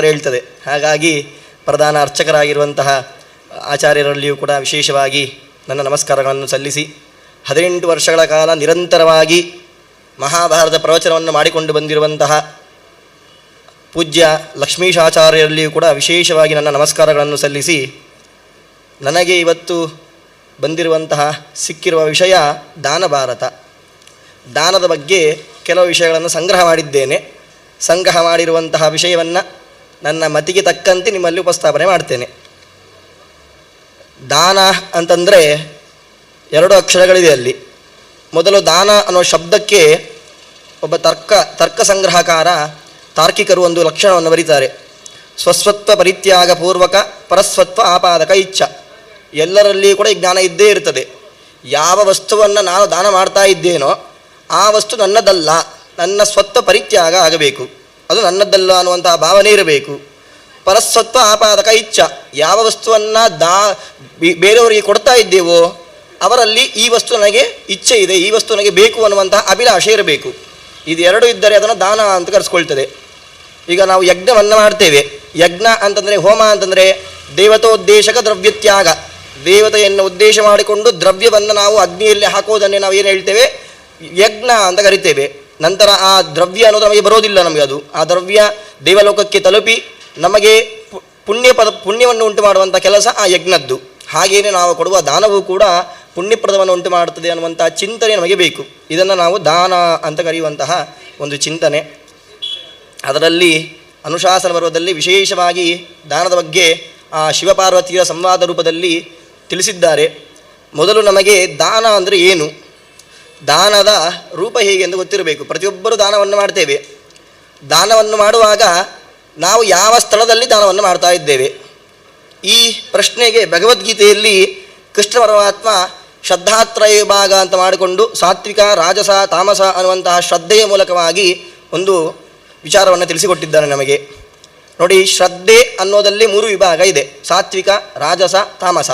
ಹೇಳ್ತದೆ. ಹಾಗಾಗಿ ಪ್ರಧಾನ ಅರ್ಚಕರಾಗಿರುವಂತಹ ಆಚಾರ್ಯರಲ್ಲಿಯೂ ಕೂಡ ವಿಶೇಷವಾಗಿ ನನ್ನ ನಮಸ್ಕಾರಗಳನ್ನು ಸಲ್ಲಿಸಿ 18 ವರ್ಷಗಳ ಕಾಲ ನಿರಂತರವಾಗಿ ಮಹಾಭಾರತ ಪ್ರವಚನವನ್ನು ಮಾಡಿಕೊಂಡು ಬಂದಿರುವಂತಹ ಪೂಜ್ಯ ಲಕ್ಷ್ಮೀಶಾಚಾರ್ಯರಲ್ಲಿಯೂ ಕೂಡ ವಿಶೇಷವಾಗಿ ನನ್ನ ನಮಸ್ಕಾರಗಳನ್ನು ಸಲ್ಲಿಸಿ, ನನಗೆ ಇವತ್ತು ಬಂದಿರುವಂತಹ ಸಿಕ್ಕಿರುವ ವಿಷಯ ದಾನ ಭಾರತ. ದಾನದ ಬಗ್ಗೆ ಕೆಲವು ವಿಷಯಗಳನ್ನು ಸಂಗ್ರಹ ಮಾಡಿದ್ದೇನೆ. ಸಂಗ್ರಹ ಮಾಡಿರುವಂತಹ ವಿಷಯವನ್ನು ನನ್ನ ಮತಿಗೆ ತಕ್ಕಂತೆ ನಿಮ್ಮಲ್ಲಿ ಉಪಸ್ಥಾಪನೆ ಮಾಡ್ತೇನೆ. ದಾನ ಅಂತಂದರೆ 2 ಅಕ್ಷರಗಳಿದೆ ಅಲ್ಲಿ. ಮೊದಲು ದಾನ ಅನ್ನೋ ಶಬ್ದಕ್ಕೆ ಒಬ್ಬ ತರ್ಕ ಸಂಗ್ರಹಕಾರ ತಾರ್ಕಿಕರು ಒಂದು ಲಕ್ಷಣವನ್ನು ಬರೀತಾರೆ. ಸ್ವಸ್ವತ್ವ ಪರಿತ್ಯಾಗ ಪೂರ್ವಕ ಪರಸ್ವತ್ವ ಆಪಾದಕ ಇಚ್ಛ. ಎಲ್ಲರಲ್ಲಿಯೂ ಕೂಡ ಈ ಜ್ಞಾನ ಇದ್ದೇ ಇರ್ತದೆ. ಯಾವ ವಸ್ತುವನ್ನು ನಾನು ದಾನ ಮಾಡ್ತಾ ಇದ್ದೇನೋ ಆ ವಸ್ತು ನನ್ನದಲ್ಲ, ನನ್ನ ಸ್ವತ್ವ ಪರಿತ್ಯಾಗ ಆಗಬೇಕು, ಅದು ನನ್ನದಲ್ಲ ಅನ್ನುವಂತಹ ಭಾವನೆ ಇರಬೇಕು. ಪರಸ್ವತ್ವ ಆಪಾದಕ ಇಚ್ಛ. ಯಾವ ವಸ್ತುವನ್ನು ಬೇರೆಯವರಿಗೆ ಕೊಡ್ತಾ ಇದ್ದೇವೋ ಅವರಲ್ಲಿ ಈ ವಸ್ತು ನನಗೆ ಇಚ್ಛೆ ಇದೆ, ಈ ವಸ್ತು ನನಗೆ ಬೇಕು ಅನ್ನುವಂತಹ ಅಭಿಲಾಷೆ ಇರಬೇಕು. ಇದೆರಡು ಇದ್ದರೆ ಅದನ್ನು ದಾನ ಅಂತ ಕರೆಸ್ಕೊಳ್ತದೆ. ಈಗ ನಾವು ಯಜ್ಞವನ್ನು ಮಾಡ್ತೇವೆ. ಯಜ್ಞ ಅಂತಂದರೆ, ಹೋಮ ಅಂತಂದರೆ ದೇವತೋದ್ದೇಶಕ ದ್ರವ್ಯತ್ಯಾಗ. ದೇವತೆಯನ್ನು ಉದ್ದೇಶ ಮಾಡಿಕೊಂಡು ದ್ರವ್ಯವನ್ನು ನಾವು ಅಗ್ನಿಯಲ್ಲಿ ಹಾಕೋದನ್ನೇ ನಾವು ಏನು ಹೇಳ್ತೇವೆ, ಯಜ್ಞ ಅಂತ ಕರಿತೇವೆ. ನಂತರ ಆ ದ್ರವ್ಯ ಅನ್ನೋದು ನಮಗೆ ಬರೋದಿಲ್ಲ, ನಮಗೆ ಅದು ಆ ದ್ರವ್ಯ ದೇವಲೋಕಕ್ಕೆ ತಲುಪಿ ನಮಗೆ ಪುಣ್ಯವನ್ನು ಉಂಟು ಮಾಡುವಂಥ ಕೆಲಸ ಆ ಯಜ್ಞದ್ದು. ಹಾಗೆಯೇ ನಾವು ಕೊಡುವ ದಾನವೂ ಕೂಡ ಪುಣ್ಯಪ್ರದವನ್ನು ಉಂಟು ಮಾಡುತ್ತದೆ ಅನ್ನುವಂಥ ಚಿಂತನೆ ನಮಗೆ ಬೇಕು. ಇದನ್ನು ನಾವು ದಾನ ಅಂತ ಕರೆಯುವಂತಹ ಒಂದು ಚಿಂತನೆ. ಅದರಲ್ಲಿ ಅನುಶಾಸನ ಪರ್ವದಲ್ಲಿ ವಿಶೇಷವಾಗಿ ದಾನದ ಬಗ್ಗೆ ಆ ಶಿವಪಾರ್ವತಿಯ ಸಂವಾದ ರೂಪದಲ್ಲಿ ತಿಳಿಸಿದ್ದಾರೆ. ಮೊದಲು ನಮಗೆ ದಾನ ಅಂದರೆ ಏನು, ದಾನದ ರೂಪ ಹೇಗೆ ಎಂದು ಗೊತ್ತಿರಬೇಕು. ಪ್ರತಿಯೊಬ್ಬರೂ ದಾನವನ್ನು ಮಾಡ್ತೇವೆ. ದಾನವನ್ನು ಮಾಡುವಾಗ ನಾವು ಯಾವ ಸ್ಥಳದಲ್ಲಿ ದಾನವನ್ನು ಮಾಡ್ತಾ ಇದ್ದೇವೆ, ಈ ಪ್ರಶ್ನೆಗೆ ಭಗವದ್ಗೀತೆಯಲ್ಲಿ ಕೃಷ್ಣ ಪರಮಾತ್ಮ ಶ್ರದ್ಧಾತ್ರಯ ವಿಭಾಗ ಅಂತ ಮಾಡಿಕೊಂಡು ಸಾತ್ವಿಕ, ರಾಜಸ, ತಾಮಸ ಅನ್ನುವಂತಹ ಶ್ರದ್ಧೆಯ ಮೂಲಕವಾಗಿ ಒಂದು ವಿಚಾರವನ್ನು ತಿಳಿಸಿಕೊಟ್ಟಿದ್ದಾನೆ ನಮಗೆ. ನೋಡಿ, ಶ್ರದ್ಧೆ ಅನ್ನೋದಲ್ಲಿ 3 ವಿಭಾಗ ಇದೆ: ಸಾತ್ವಿಕ, ರಾಜಸ, ತಾಮಸ.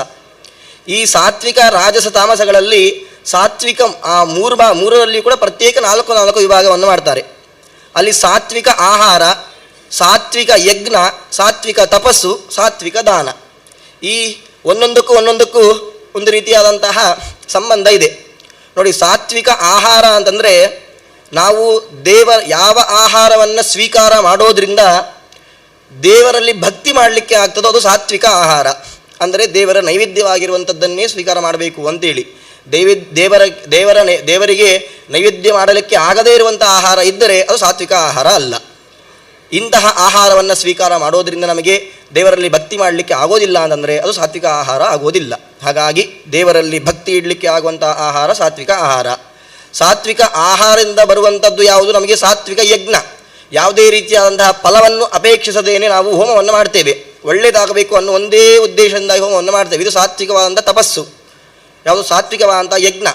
ಈ ಸಾತ್ವಿಕ, ರಾಜಸ, ತಾಮಸಗಳಲ್ಲಿ ಸಾತ್ವಿಕ ಆ ಮೂರರಲ್ಲಿ ಕೂಡ ಪ್ರತ್ಯೇಕ 4 ವಿಭಾಗವನ್ನು ಮಾಡ್ತಾರೆ. ಅಲ್ಲಿ ಸಾತ್ವಿಕ ಆಹಾರ, ಸಾತ್ವಿಕ ಯಜ್ಞ, ಸಾತ್ವಿಕ ತಪಸ್ಸು, ಸಾತ್ವಿಕ ದಾನ. ಈ ಒಂದೊಂದಕ್ಕೂ ಒಂದು ರೀತಿಯಾದಂತಹ ಸಂಬಂಧ ಇದೆ. ನೋಡಿ, ಸಾತ್ವಿಕ ಆಹಾರ ಅಂತಂದರೆ ನಾವು ಯಾವ ಆಹಾರವನ್ನು ಸ್ವೀಕಾರ ಮಾಡೋದ್ರಿಂದ ದೇವರಲ್ಲಿ ಭಕ್ತಿ ಮಾಡಲಿಕ್ಕೆ ಆಗ್ತದೋ ಅದು ಸಾತ್ವಿಕ ಆಹಾರ. ಅಂದರೆ ದೇವರ ನೈವೇದ್ಯವಾಗಿರುವಂಥದ್ದನ್ನೇ ಸ್ವೀಕಾರ ಮಾಡಬೇಕು ಅಂತೇಳಿ. ದೇವರಿಗೆ ನೈವೇದ್ಯ ಮಾಡಲಿಕ್ಕೆ ಆಗದೇ ಇರುವಂಥ ಆಹಾರ ಇದ್ದರೆ ಅದು ಸಾತ್ವಿಕ ಆಹಾರ ಅಲ್ಲ. ಇಂತಹ ಆಹಾರವನ್ನು ಸ್ವೀಕಾರ ಮಾಡೋದರಿಂದ ನಮಗೆ ದೇವರಲ್ಲಿ ಭಕ್ತಿ ಮಾಡಲಿಕ್ಕೆ ಆಗೋದಿಲ್ಲ ಅಂತಂದರೆ ಅದು ಸಾತ್ವಿಕ ಆಹಾರ ಆಗೋದಿಲ್ಲ. ಹಾಗಾಗಿ ದೇವರಲ್ಲಿ ಭಕ್ತಿ ಇಡಲಿಕ್ಕೆ ಆಗುವಂಥ ಆಹಾರ ಸಾತ್ವಿಕ ಆಹಾರ. ಸಾತ್ವಿಕ ಆಹಾರದಿಂದ ಬರುವಂಥದ್ದು ಯಾವುದು, ನಮಗೆ ಸಾತ್ವಿಕ ಯಜ್ಞ. ಯಾವುದೇ ರೀತಿಯಾದಂತಹ ಫಲವನ್ನು ಅಪೇಕ್ಷಿಸದೇನೆ ನಾವು ಹೋಮವನ್ನು ಮಾಡ್ತೇವೆ. ಒಳ್ಳೆಯದಾಗಬೇಕು ಅನ್ನೋ ಒಂದೇ ಉದ್ದೇಶದಿಂದ ಹೋಮವನ್ನು ಮಾಡ್ತೇವೆ. ಇದು ಸಾತ್ವಿಕವಾದಂಥ ತಪಸ್ಸು. ಯಾವುದು? ಸಾತ್ವಿಕವಾದಂಥ ಯಜ್ಞ.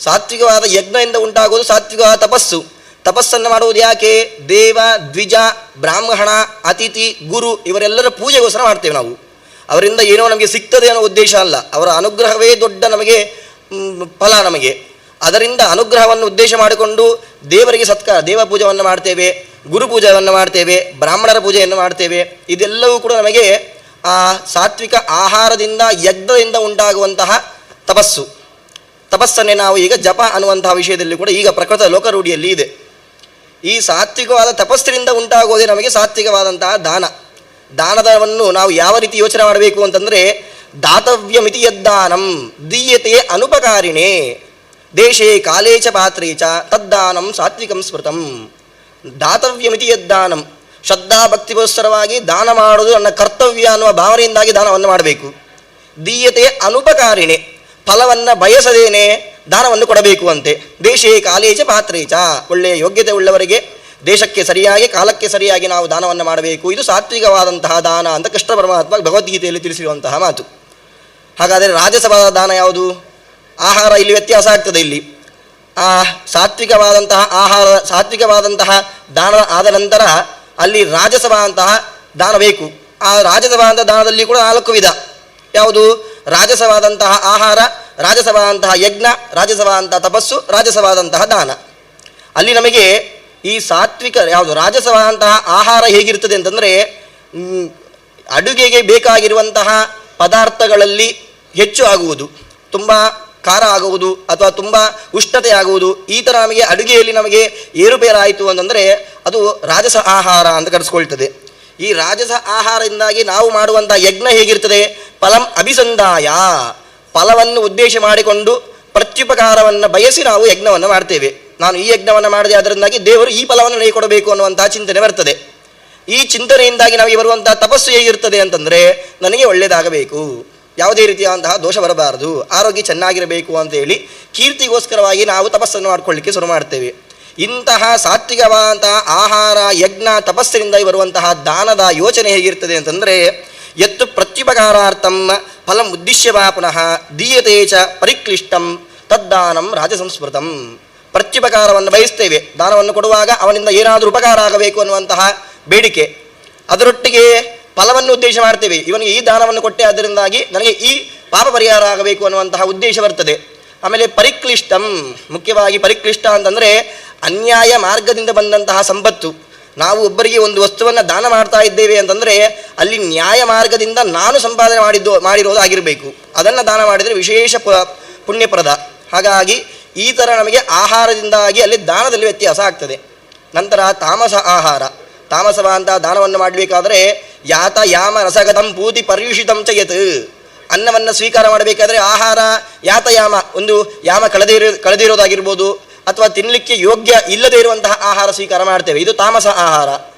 ಸಾತ್ವಿಕವಾದ ಯಜ್ಞದಿಂದ ಉಂಟಾಗೋದು ಸಾತ್ವಿಕವಾದ ತಪಸ್ಸು. ತಪಸ್ಸನ್ನು ಮಾಡುವುದು ಯಾಕೆ? ದೇವ, ದ್ವಿಜ, ಬ್ರಾಹ್ಮಣ, ಅತಿಥಿ, ಗುರು ಇವರೆಲ್ಲರ ಪೂಜೆಗೋಸ್ಕರ ಮಾಡ್ತೇವೆ ನಾವು. ಅವರಿಂದ ಏನೋ ನಮಗೆ ಸಿಗ್ತದೆ ಅನ್ನೋ ಉದ್ದೇಶ ಅಲ್ಲ, ಅವರ ಅನುಗ್ರಹವೇ ದೊಡ್ಡ ನಮಗೆ ಫಲ. ನಮಗೆ ಅದರಿಂದ ಅನುಗ್ರಹವನ್ನು ಉದ್ದೇಶ ಮಾಡಿಕೊಂಡು ದೇವರಿಗೆ ದೇವ ಪೂಜೆಯನ್ನು ಮಾಡ್ತೇವೆ, ಗುರು ಪೂಜೆಯನ್ನು ಮಾಡ್ತೇವೆ, ಬ್ರಾಹ್ಮಣರ ಪೂಜೆಯನ್ನು ಮಾಡ್ತೇವೆ. ಇದೆಲ್ಲವೂ ಕೂಡ ನಮಗೆ ಆ ಸಾತ್ವಿಕ ಆಹಾರದಿಂದ, ಯಜ್ಞದಿಂದ ಉಂಟಾಗುವಂತಹ ತಪಸ್ಸನ್ನೇ ನಾವು ಈಗ ಜಪ ಅನ್ನುವಂತಹ ವಿಷಯದಲ್ಲಿ ಕೂಡ ಈಗ ಪ್ರಕೃತ ಲೋಕರೂಢಿಯಲ್ಲಿ ಇದೆ. ಈ ಸಾತ್ವಿಕವಾದ ತಪಸ್ಸಿನಿಂದ ಉಂಟಾಗೋದೇ ನಮಗೆ ಸಾತ್ವಿಕವಾದಂತಹ ದಾನ. ದಾನದವನ್ನು ನಾವು ಯಾವ ರೀತಿ ಯೋಚನೆ ಮಾಡಬೇಕು ಅಂತಂದರೆ, ದಾತವ್ಯಮಿತಿ ಯದ್ದಾನಂ ದೀಯತೆ ಅನುಪಕಾರಿಣೇ ದೇಶೇ ಕಾಲೇ ಚ ಪಾತ್ರೇ ಚ ತದ್ದಾನಂ ಸಾತ್ವಿಕಂ ಸ್ಮೃತಂ. ದಾತವ್ಯಮಿತಿ ಯದ್ದಾನಂ, ಶ್ರದ್ಧಾ ಭಕ್ತಿಗೋಸ್ಕರವಾಗಿ ದಾನ ಮಾಡೋದು ನನ್ನ ಕರ್ತವ್ಯ ಅನ್ನುವ ಭಾವನೆಯಿಂದಾಗಿ ದಾನವನ್ನು ಮಾಡಬೇಕು. ದೀಯತೆ ಅನುಪಕಾರಿಣೆ, ಫಲವನ್ನು ಬಯಸದೇನೆ ದಾನವನ್ನು ಕೊಡಬೇಕು ಅಂತೆ. ದೇಶೇ ಕಾಲೇ ಚ ಪಾತ್ರೇ ಚ, ಒಳ್ಳೆಯ ಯೋಗ್ಯತೆ ಉಳ್ಳವರಿಗೆ ದೇಶಕ್ಕೆ ಸರಿಯಾಗಿ, ಕಾಲಕ್ಕೆ ಸರಿಯಾಗಿ ನಾವು ದಾನವನ್ನು ಮಾಡಬೇಕು. ಇದು ಸಾತ್ವಿಕವಾದಂತಹ ದಾನ ಅಂತ ಕೃಷ್ಣ ಪರಮಾತ್ಮ ಭಗವದ್ಗೀತೆಯಲ್ಲಿ ತಿಳಿಸಿರುವಂತಹ ಮಾತು. ಹಾಗಾದರೆ ರಾಜಸವಾದ ದಾನ ಯಾವುದು? ಆಹಾರ ಇಲ್ಲಿ ವ್ಯತ್ಯಾಸ ಆಗ್ತದೆ. ಇಲ್ಲಿ ಆ ಸಾತ್ವಿಕವಾದಂತಹ ಆಹಾರ, ಸಾತ್ವಿಕವಾದಂತಹ ದಾನ ಆದ ನಂತರ ಅಲ್ಲಿ ರಾಜಸವಾದಂತಹ ದಾನ ಬೇಕು. ಆ ರಾಜಸವಾದಂತಹ ದಾನದಲ್ಲಿ ಕೂಡ 4 ವಿಧ. ಯಾವುದು? ರಾಜಸವಾದಂತಹ ಆಹಾರ, ರಾಜಸವಾದಂತಹ ಯಜ್ಞ, ರಾಜಸವಾದಂತಹ ತಪಸ್ಸು, ರಾಜಸವಾದಂತಹ ದಾನ. ಅಲ್ಲಿ ನಮಗೆ ಈ ಸಾತ್ವಿಕ ಯಾವುದು ರಾಜಸವಾದಂತಹ ಆಹಾರ ಹೇಗಿರ್ತದೆ ಅಂತಂದರೆ, ಅಡುಗೆಗೆ ಬೇಕಾಗಿರುವಂತಹ ಪದಾರ್ಥಗಳಲ್ಲಿ ಹೆಚ್ಚು ಆಗುವುದು, ತುಂಬ ಖಾರ ಆಗುವುದು ಅಥವಾ ತುಂಬ ಉಷ್ಣತೆ ಆಗುವುದು, ಈ ಥರ ನಮಗೆ ಅಡುಗೆಯಲ್ಲಿ ನಮಗೆ ಏರುಪೇರಾಯಿತು ಅಂತಂದರೆ ಅದು ರಾಜಸ ಆಹಾರ ಅಂತ ಕರೆಸ್ಕೊಳ್ತದೆ. ಈ ರಾಜಸ ಆಹಾರದಿಂದಾಗಿ ನಾವು ಮಾಡುವಂಥ ಯಜ್ಞ ಹೇಗಿರ್ತದೆ? ಫಲಂ ಅಭಿಸಂದಾಯ, ಫಲವನ್ನು ಉದ್ದೇಶ ಮಾಡಿಕೊಂಡು ಪ್ರತ್ಯುಪಕಾರವನ್ನು ಬಯಸಿ ನಾವು ಯಜ್ಞವನ್ನು ಮಾಡ್ತೇವೆ. ನಾನು ಈ ಯಜ್ಞವನ್ನು ಮಾಡಿದೆ, ಅದರಿಂದಾಗಿ ದೇವರು ಈ ಫಲವನ್ನು ನನಗೆ ಕೊಡಬೇಕು ಅನ್ನುವಂತಹ ಚಿಂತನೆ ಬರ್ತದೆ. ಈ ಚಿಂತನೆಯಿಂದಾಗಿ ನಮಗೆ ಬರುವಂತಹ ತಪಸ್ಸು ಹೇಗಿರ್ತದೆ ಅಂತಂದರೆ, ನನಗೆ ಒಳ್ಳೆಯದಾಗಬೇಕು, ಯಾವುದೇ ರೀತಿಯಾದಂತಹ ದೋಷ ಬರಬಾರದು, ಆರೋಗ್ಯ ಚೆನ್ನಾಗಿರಬೇಕು ಅಂತೇಳಿ ಕೀರ್ತಿಗೋಸ್ಕರವಾಗಿ ನಾವು ತಪಸ್ಸನ್ನು ಮಾಡಿಕೊಳ್ಳಿಕ್ಕೆ ಶುರು ಮಾಡ್ತೇವೆ. ಇಂತಹ ಸಾತ್ವಿಕವಾದಂತಹ ಆಹಾರ ಯಜ್ಞ ತಪಸ್ಸಿನಿಂದ ಬರುವಂತಹ ದಾನದ ಯೋಚನೆ ಹೇಗಿರ್ತದೆ ಅಂತಂದರೆ, ಯತ್ತು ಪ್ರತ್ಯುಪಕಾರಾರ್ಥಂ ಫಲಂ ಉದ್ದೇಶ್ಯವಾ ಪುನಃ ದೀಯತೆ ಚ ಪರಿಕ್ಲಿಷ್ಟಂ ತದ್ದಾನಂ ರಾಜಸಂಸ್ಮೃತಂ. ಪ್ರತ್ಯುಪಕಾರವನ್ನು ಬಯಸ್ತೇವೆ, ದಾನವನ್ನು ಕೊಡುವಾಗ ಅವನಿಂದ ಏನಾದರೂ ಉಪಕಾರ ಆಗಬೇಕು ಅನ್ನುವಂತಹ ಬೇಡಿಕೆ, ಅದರೊಟ್ಟಿಗೆ ಫಲವನ್ನು ಉದ್ದೇಶ ಮಾಡ್ತೇವೆ, ಇವನಿಗೆ ಈ ದಾನವನ್ನು ಕೊಟ್ಟೆ ಅದರಿಂದಾಗಿ ನನಗೆ ಈ ಪಾಪ ಪರಿಹಾರ ಆಗಬೇಕು ಅನ್ನುವಂತಹ ಉದ್ದೇಶ ಬರ್ತದೆ. ಆಮೇಲೆ ಪರಿಕ್ಲಿಷ್ಟಂ, ಮುಖ್ಯವಾಗಿ ಪರಿಕ್ಲಿಷ್ಟ ಅಂತಂದರೆ ಅನ್ಯಾಯ ಮಾರ್ಗದಿಂದ ಬಂದಂತಹ ಸಂಪತ್ತು. ನಾವು ಒಬ್ಬರಿಗೆ ಒಂದು ವಸ್ತುವನ್ನು ದಾನ ಮಾಡ್ತಾ ಇದ್ದೇವೆ ಅಂತಂದರೆ ಅಲ್ಲಿ ನ್ಯಾಯ ಮಾರ್ಗದಿಂದ ನಾನು ಸಂಪಾದನೆ ಮಾಡಿರೋದು ಆಗಿರಬೇಕು, ಅದನ್ನು ದಾನ ಮಾಡಿದರೆ ವಿಶೇಷ ಪುಣ್ಯಪ್ರದ. ಹಾಗಾಗಿ ಈ ಥರ ನಮಗೆ ಆಹಾರದಿಂದಾಗಿ ಅಲ್ಲಿ ದಾನದಲ್ಲಿ ವ್ಯತ್ಯಾಸ ಆಗ್ತದೆ. ನಂತರ ತಾಮಸ ಆಹಾರ, ತಾಮಸವಾದಂತಹ ದಾನವನ್ನು ಮಾಡಬೇಕಾದ್ರೆ ಯಾತ ಯಾಮ ರಸಗತಂ ಪೂತಿ ಪರ್ಯುಷಿತಂ ಚ ಯತ್, ಅನ್ನವನ್ನು ಸ್ವೀಕಾರ ಮಾಡಬೇಕಾದ್ರೆ ಆಹಾರ ಯಾತಯಾಮ, ಒಂದು ಯಾಮ ಕಳೆದಿರೋದಾಗಿರ್ಬೋದು ಅಥವಾ ತಿನ್ನಲಿಕ್ಕೆ ಯೋಗ್ಯ ಇಲ್ಲದೇ ಇರುವಂತಹ ಆಹಾರ ಸ್ವೀಕಾರ ಮಾಡ್ತೇವೆ, ಇದು ತಾಮಸ ಆಹಾರ.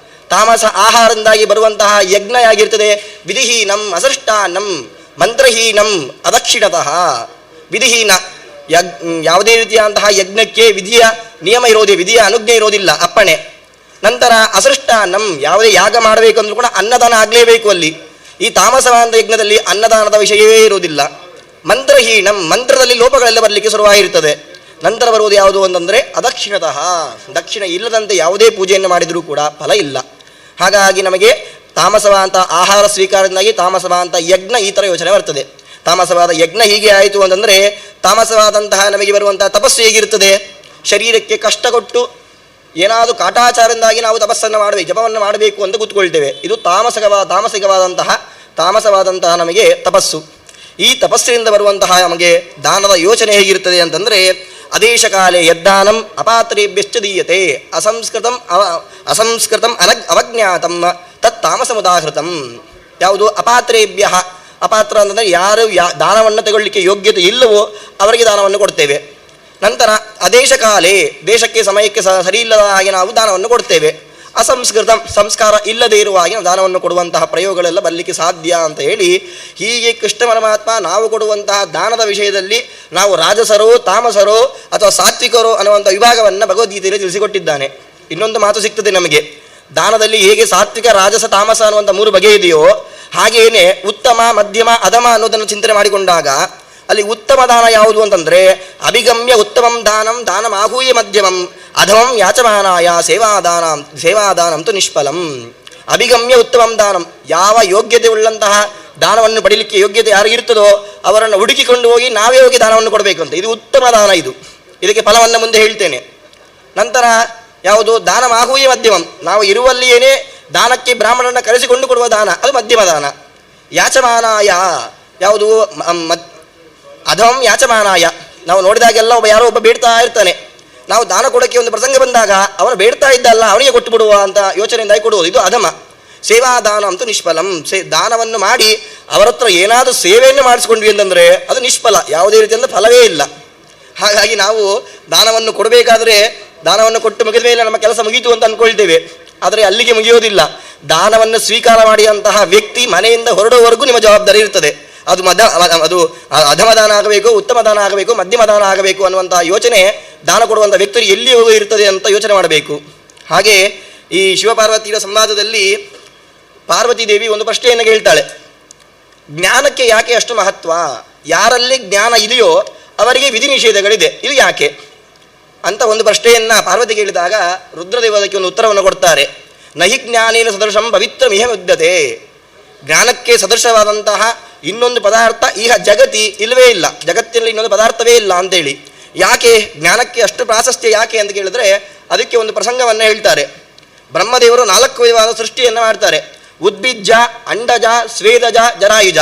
ತಾಮಸ ಆಹಾರದಿಂದಾಗಿ ಬರುವಂತಹ ಯಜ್ಞ ಆಗಿರ್ತದೆ ವಿಧಿಹೀನಂ ಅಸೃಷ್ಟಾನ್ನಂ ಮಂತ್ರಹೀನಂ ಅದಕ್ಷಿಣತಃ. ವಿಧಿಹೀನ, ಯಾವುದೇ ರೀತಿಯಾದಂತಹ ಯಜ್ಞಕ್ಕೆ ವಿಧಿಯ ನಿಯಮ ಇರೋದೇ, ವಿಧಿಯ ಅನುಜ್ಞೆ ಇರೋದಿಲ್ಲ, ಅಪ್ಪಣೆ. ನಂತರ ಅಸೃಷ್ಟಾನ್ನಂ, ಯಾವುದೇ ಯಾಗ ಮಾಡಬೇಕಂದ್ರೂ ಕೂಡ ಅನ್ನದಾನ ಆಗಲೇಬೇಕು ಅಲ್ಲಿ. ಈ ತಾಮಸವಾದ ಯಜ್ಞದಲ್ಲಿ ಅನ್ನದಾನದ ವಿಷಯವೇ ಇರುವುದಿಲ್ಲ. ಮಂತ್ರಹೀನಂ, ಮಂತ್ರದಲ್ಲಿ ಲೋಪಗಳೆಲ್ಲ ಬರಲಿಕ್ಕೆ ಶುರುವಾಗಿರ್ತದೆ. ನಂತರ ಬರುವುದು ಯಾವುದು ಅಂತಂದರೆ ಅದಕ್ಷಿಣತಃ, ದಕ್ಷಿಣ ಇಲ್ಲದಂತೆ ಯಾವುದೇ ಪೂಜೆಯನ್ನು ಮಾಡಿದರೂ ಕೂಡ ಫಲ ಇಲ್ಲ. ಹಾಗಾಗಿ ನಮಗೆ ತಾಮಸವಾದಂಥ ಆಹಾರ ಸ್ವೀಕಾರದಿಂದಾಗಿ ತಾಮಸವಾದಂಥ ಯಜ್ಞ ಈ ಥರ ಯೋಚನೆ ಬರ್ತದೆ. ತಾಮಸವಾದ ಯಜ್ಞ ಹೀಗೆ ಆಯಿತು ಅಂತಂದರೆ ತಾಮಸವಾದಂತಹ ನಮಗೆ ಬರುವಂತಹ ತಪಸ್ಸು ಹೇಗಿರ್ತದೆ? ಶರೀರಕ್ಕೆ ಕಷ್ಟ ಕೊಟ್ಟು ಏನಾದರೂ ಕಾಟಾಚಾರದಿಂದಾಗಿ ನಾವು ತಪಸ್ಸನ್ನು ಮಾಡಬೇಕು, ಜಪವನ್ನು ಮಾಡಬೇಕು ಅಂತ ಕೂತ್ಕೊಳ್ತೇವೆ. ಇದು ತಾಮಸವಾದಂತಹ ನಮಗೆ ತಪಸ್ಸು. ಈ ತಪಸ್ಸಿನಿಂದ ಬರುವಂತಹ ನಮಗೆ ದಾನದ ಯೋಚನೆ ಹೇಗಿರ್ತದೆ ಅಂತಂದರೆ, ಅದೇಶಕಾಲೇ ಯದ್ದಾನಂ ಅಪಾತ್ರೇಭ್ಯಶ್ಚ ದೀಯತೆ ಅಸಂಸ್ಕೃತಂ ಅವಜ್ಞಾತಂ ತತ್ ತಾಮಸಮುದಾಹೃತಂ. ಯಾವುದು? ಅಪಾತ್ರೇಭ್ಯ, ಅಪಾತ್ರ ಅಂತಂದರೆ ಯಾರು ದಾನವನ್ನು ತಗೊಳ್ಳಿಕ್ಕೆ ಯೋಗ್ಯತೆ ಇಲ್ಲವೋ ಅವರಿಗೆ ದಾನವನ್ನು ಕೊಡ್ತೇವೆ. ನಂತರ ಅದೇಶಕಾಲೇ, ದೇಶಕ್ಕೆ ಸಮಯಕ್ಕೆ ಸರಿ ಇಲ್ಲದ ಹಾಗೆ ನಾವು ದಾನವನ್ನು ಕೊಡ್ತೇವೆ. ಅಸಂಸ್ಕೃತ, ಸಂಸ್ಕಾರ ಇಲ್ಲದೇ ಇರುವ ಹಾಗೆ ನಾವು ದಾನವನ್ನು ಕೊಡುವಂತಹ ಪ್ರಯೋಗಗಳೆಲ್ಲ ಬರಲಿಕ್ಕೆ ಸಾಧ್ಯ ಅಂತ ಹೇಳಿ, ಹೀಗೆ ಕೃಷ್ಣ ಪರಮಾತ್ಮ ನಾವು ಕೊಡುವಂತಹ ದಾನದ ವಿಷಯದಲ್ಲಿ ನಾವು ರಾಜಸರೋ ತಾಮಸರೋ ಅಥವಾ ಸಾತ್ವಿಕರೋ ಅನ್ನುವಂಥ ವಿಭಾಗವನ್ನು ಭಗವದ್ಗೀತೆಯಲ್ಲಿ ತಿಳಿಸಿಕೊಟ್ಟಿದ್ದಾನೆ. ಇನ್ನೊಂದು ಮಾತು ಸಿಗ್ತದೆ ನಮಗೆ, ದಾನದಲ್ಲಿ ಹೇಗೆ ಸಾತ್ವಿಕ ರಾಜಸ ತಾಮಸ ಅನ್ನುವಂಥ 3 ಬಗೆ ಇದೆಯೋ ಹಾಗೇನೆ ಉತ್ತಮ ಮಧ್ಯಮ ಅಧಮ ಅನ್ನೋದನ್ನು ಚಿಂತನೆ ಮಾಡಿಕೊಂಡಾಗ ಅಲ್ಲಿ ಉತ್ತಮ ದಾನ ಯಾವುದು ಅಂತಂದರೆ, ಅಭಿಗಮ್ಯ ಉತ್ತಮಂ ದಾನಂ ದಾನಮಾಹೂಯ ಮಧ್ಯಮಂ ಅಧಮಂ ಯಾಚಮಾನಾಯ ಸೇವಾದಾನಂತು ನಿಷ್ಫಲಂ. ಅಭಿಗಮ್ಯ ಉತ್ತಮಂ ದಾನಂ, ಯಾವ ಯೋಗ್ಯತೆ ಉಳ್ಳಂತಹ ದಾನವನ್ನು ಪಡೀಲಿಕ್ಕೆ ಯೋಗ್ಯತೆ ಯಾರಿಗಿರ್ತದೋ ಅವರನ್ನು ಹುಡುಕಿಕೊಂಡು ಹೋಗಿ ನಾವೇ ಹೋಗಿ ದಾನವನ್ನು ಕೊಡಬೇಕು ಅಂತ, ಇದು ಉತ್ತಮ ದಾನ. ಇದಕ್ಕೆ ಫಲವನ್ನು ಮುಂದೆ ಹೇಳ್ತೇನೆ. ನಂತರ ಯಾವುದು? ದಾನಮಾಹೂಯ ಮಧ್ಯಮಂ, ನಾವು ಇರುವಲ್ಲಿಯೇನೇ ದಾನಕ್ಕೆ ಬ್ರಾಹ್ಮಣರನ್ನು ಕರೆಸಿಕೊಂಡು ಕೊಡುವ ದಾನ, ಅದು ಮಧ್ಯಮ ದಾನ. ಯಾಚಮಾನಾಯ, ಯಾವುದು? ಅಧಮಂ ಯಾಚಮಾನಾಯ, ನಾವು ನೋಡಿದಾಗೆಲ್ಲ ಯಾರೋ ಒಬ್ಬ ಬೇಡ್ತಾ ಇರ್ತಾನೆ, ನಾವು ದಾನ ಕೊಡೋಕ್ಕೆ ಒಂದು ಪ್ರಸಂಗ ಬಂದಾಗ ಅವನು ಬೇಡ್ತಾ ಇದ್ದಲ್ಲ ಅವನಿಗೆ ಕೊಟ್ಟು ಬಿಡುವ ಅಂತ ಯೋಚನೆಯಿಂದಾಗಿ ಕೊಡುವುದು, ಇದು ಅಧಮ. ಸೇವಾದಾನ ಅಂತೂ ನಿಷ್ಫಲಂ, ದಾನವನ್ನು ಮಾಡಿ ಅವರ ಹತ್ರ ಏನಾದರೂ ಸೇವೆಯನ್ನು ಮಾಡಿಸ್ಕೊಂಡ್ವಿ ಅಂತಂದರೆ ಅದು ನಿಷ್ಫಲ, ಯಾವುದೇ ರೀತಿಯಿಂದ ಫಲವೇ ಇಲ್ಲ. ಹಾಗಾಗಿ ನಾವು ದಾನವನ್ನು ಕೊಡಬೇಕಾದ್ರೆ ದಾನವನ್ನು ಕೊಟ್ಟು ಮುಗಿದ ಮೇಲೆ ನಮ್ಮ ಕೆಲಸ ಮುಗೀತು ಅಂತ ಅಂದ್ಕೊಳ್ತೇವೆ, ಆದರೆ ಅಲ್ಲಿಗೆ ಮುಗಿಯೋದಿಲ್ಲ. ದಾನವನ್ನು ಸ್ವೀಕಾರ ಮಾಡಿದಂತಹ ವ್ಯಕ್ತಿ ಮನೆಯಿಂದ ಹೊರಡುವವರೆಗೂ ನಿಮ್ಮ ಜವಾಬ್ದಾರಿ ಇರ್ತದೆ. ಅದು ಅಧಮ ದಾನ ಆಗಬೇಕು, ಉತ್ತಮ ದಾನ ಆಗಬೇಕು, ಮಧ್ಯಮ ದಾನ ಆಗಬೇಕು ಅನ್ನುವಂತಹ ಯೋಚನೆ ದಾನ ಕೊಡುವಂಥ ವ್ಯಕ್ತಿ ಎಲ್ಲಿ ಹೋಗಿ ಇರ್ತದೆ ಅಂತ ಯೋಚನೆ ಮಾಡಬೇಕು. ಹಾಗೆ ಈ ಶಿವಪಾರ್ವತಿಯ ಸಂವಾದದಲ್ಲಿ ಪಾರ್ವತಿ ದೇವಿ ಒಂದು ಪ್ರಶ್ನೆಯನ್ನು ಕೇಳ್ತಾಳೆ, ಜ್ಞಾನಕ್ಕೆ ಯಾಕೆ ಅಷ್ಟು ಮಹತ್ವ? ಯಾರಲ್ಲಿ ಜ್ಞಾನ ಇದೆಯೋ ಅವರಿಗೆ ವಿಧಿ ನಿಷೇಧಗಳಿದೆ, ಇದು ಯಾಕೆ ಅಂತ ಒಂದು ಪ್ರಶ್ನೆಯನ್ನು ಪಾರ್ವತಿ ಕೇಳಿದಾಗ ರುದ್ರದೇವ ಅದಕ್ಕೆ ಒಂದು ಉತ್ತರವನ್ನು ಕೊಡ್ತಾರೆ. ನಹಿ ಜ್ಞಾನೇನ ಸದೃಶಂ ಪವಿತ್ರಮಿಹ ವಿದ್ಯತೆ. ಜ್ಞಾನಕ್ಕೆ ಸದೃಶವಾದಂತಹ ಇನ್ನೊಂದು ಪದಾರ್ಥ ಈಗ ಜಗತಿ ಇಲ್ಲವೇ ಇಲ್ಲ, ಜಗತ್ತಿನಲ್ಲಿ ಇನ್ನೊಂದು ಪದಾರ್ಥವೇ ಇಲ್ಲ ಅಂತೇಳಿ. ಯಾಕೆ ಜ್ಞಾನಕ್ಕೆ ಅಷ್ಟು ಪ್ರಾಶಸ್ತ್ಯ ಯಾಕೆ ಅಂತ ಕೇಳಿದ್ರೆ ಅದಕ್ಕೆ ಒಂದು ಪ್ರಸಂಗವನ್ನು ಹೇಳ್ತಾರೆ. ಬ್ರಹ್ಮದೇವರು 4 ವಿಧವಾದ ಸೃಷ್ಟಿಯನ್ನು ಮಾಡ್ತಾರೆ. ಉದ್ಬಿಜ್ಜ, ಅಂಡಜ, ಸ್ವೇದಜ, ಜರಾಯುಜ.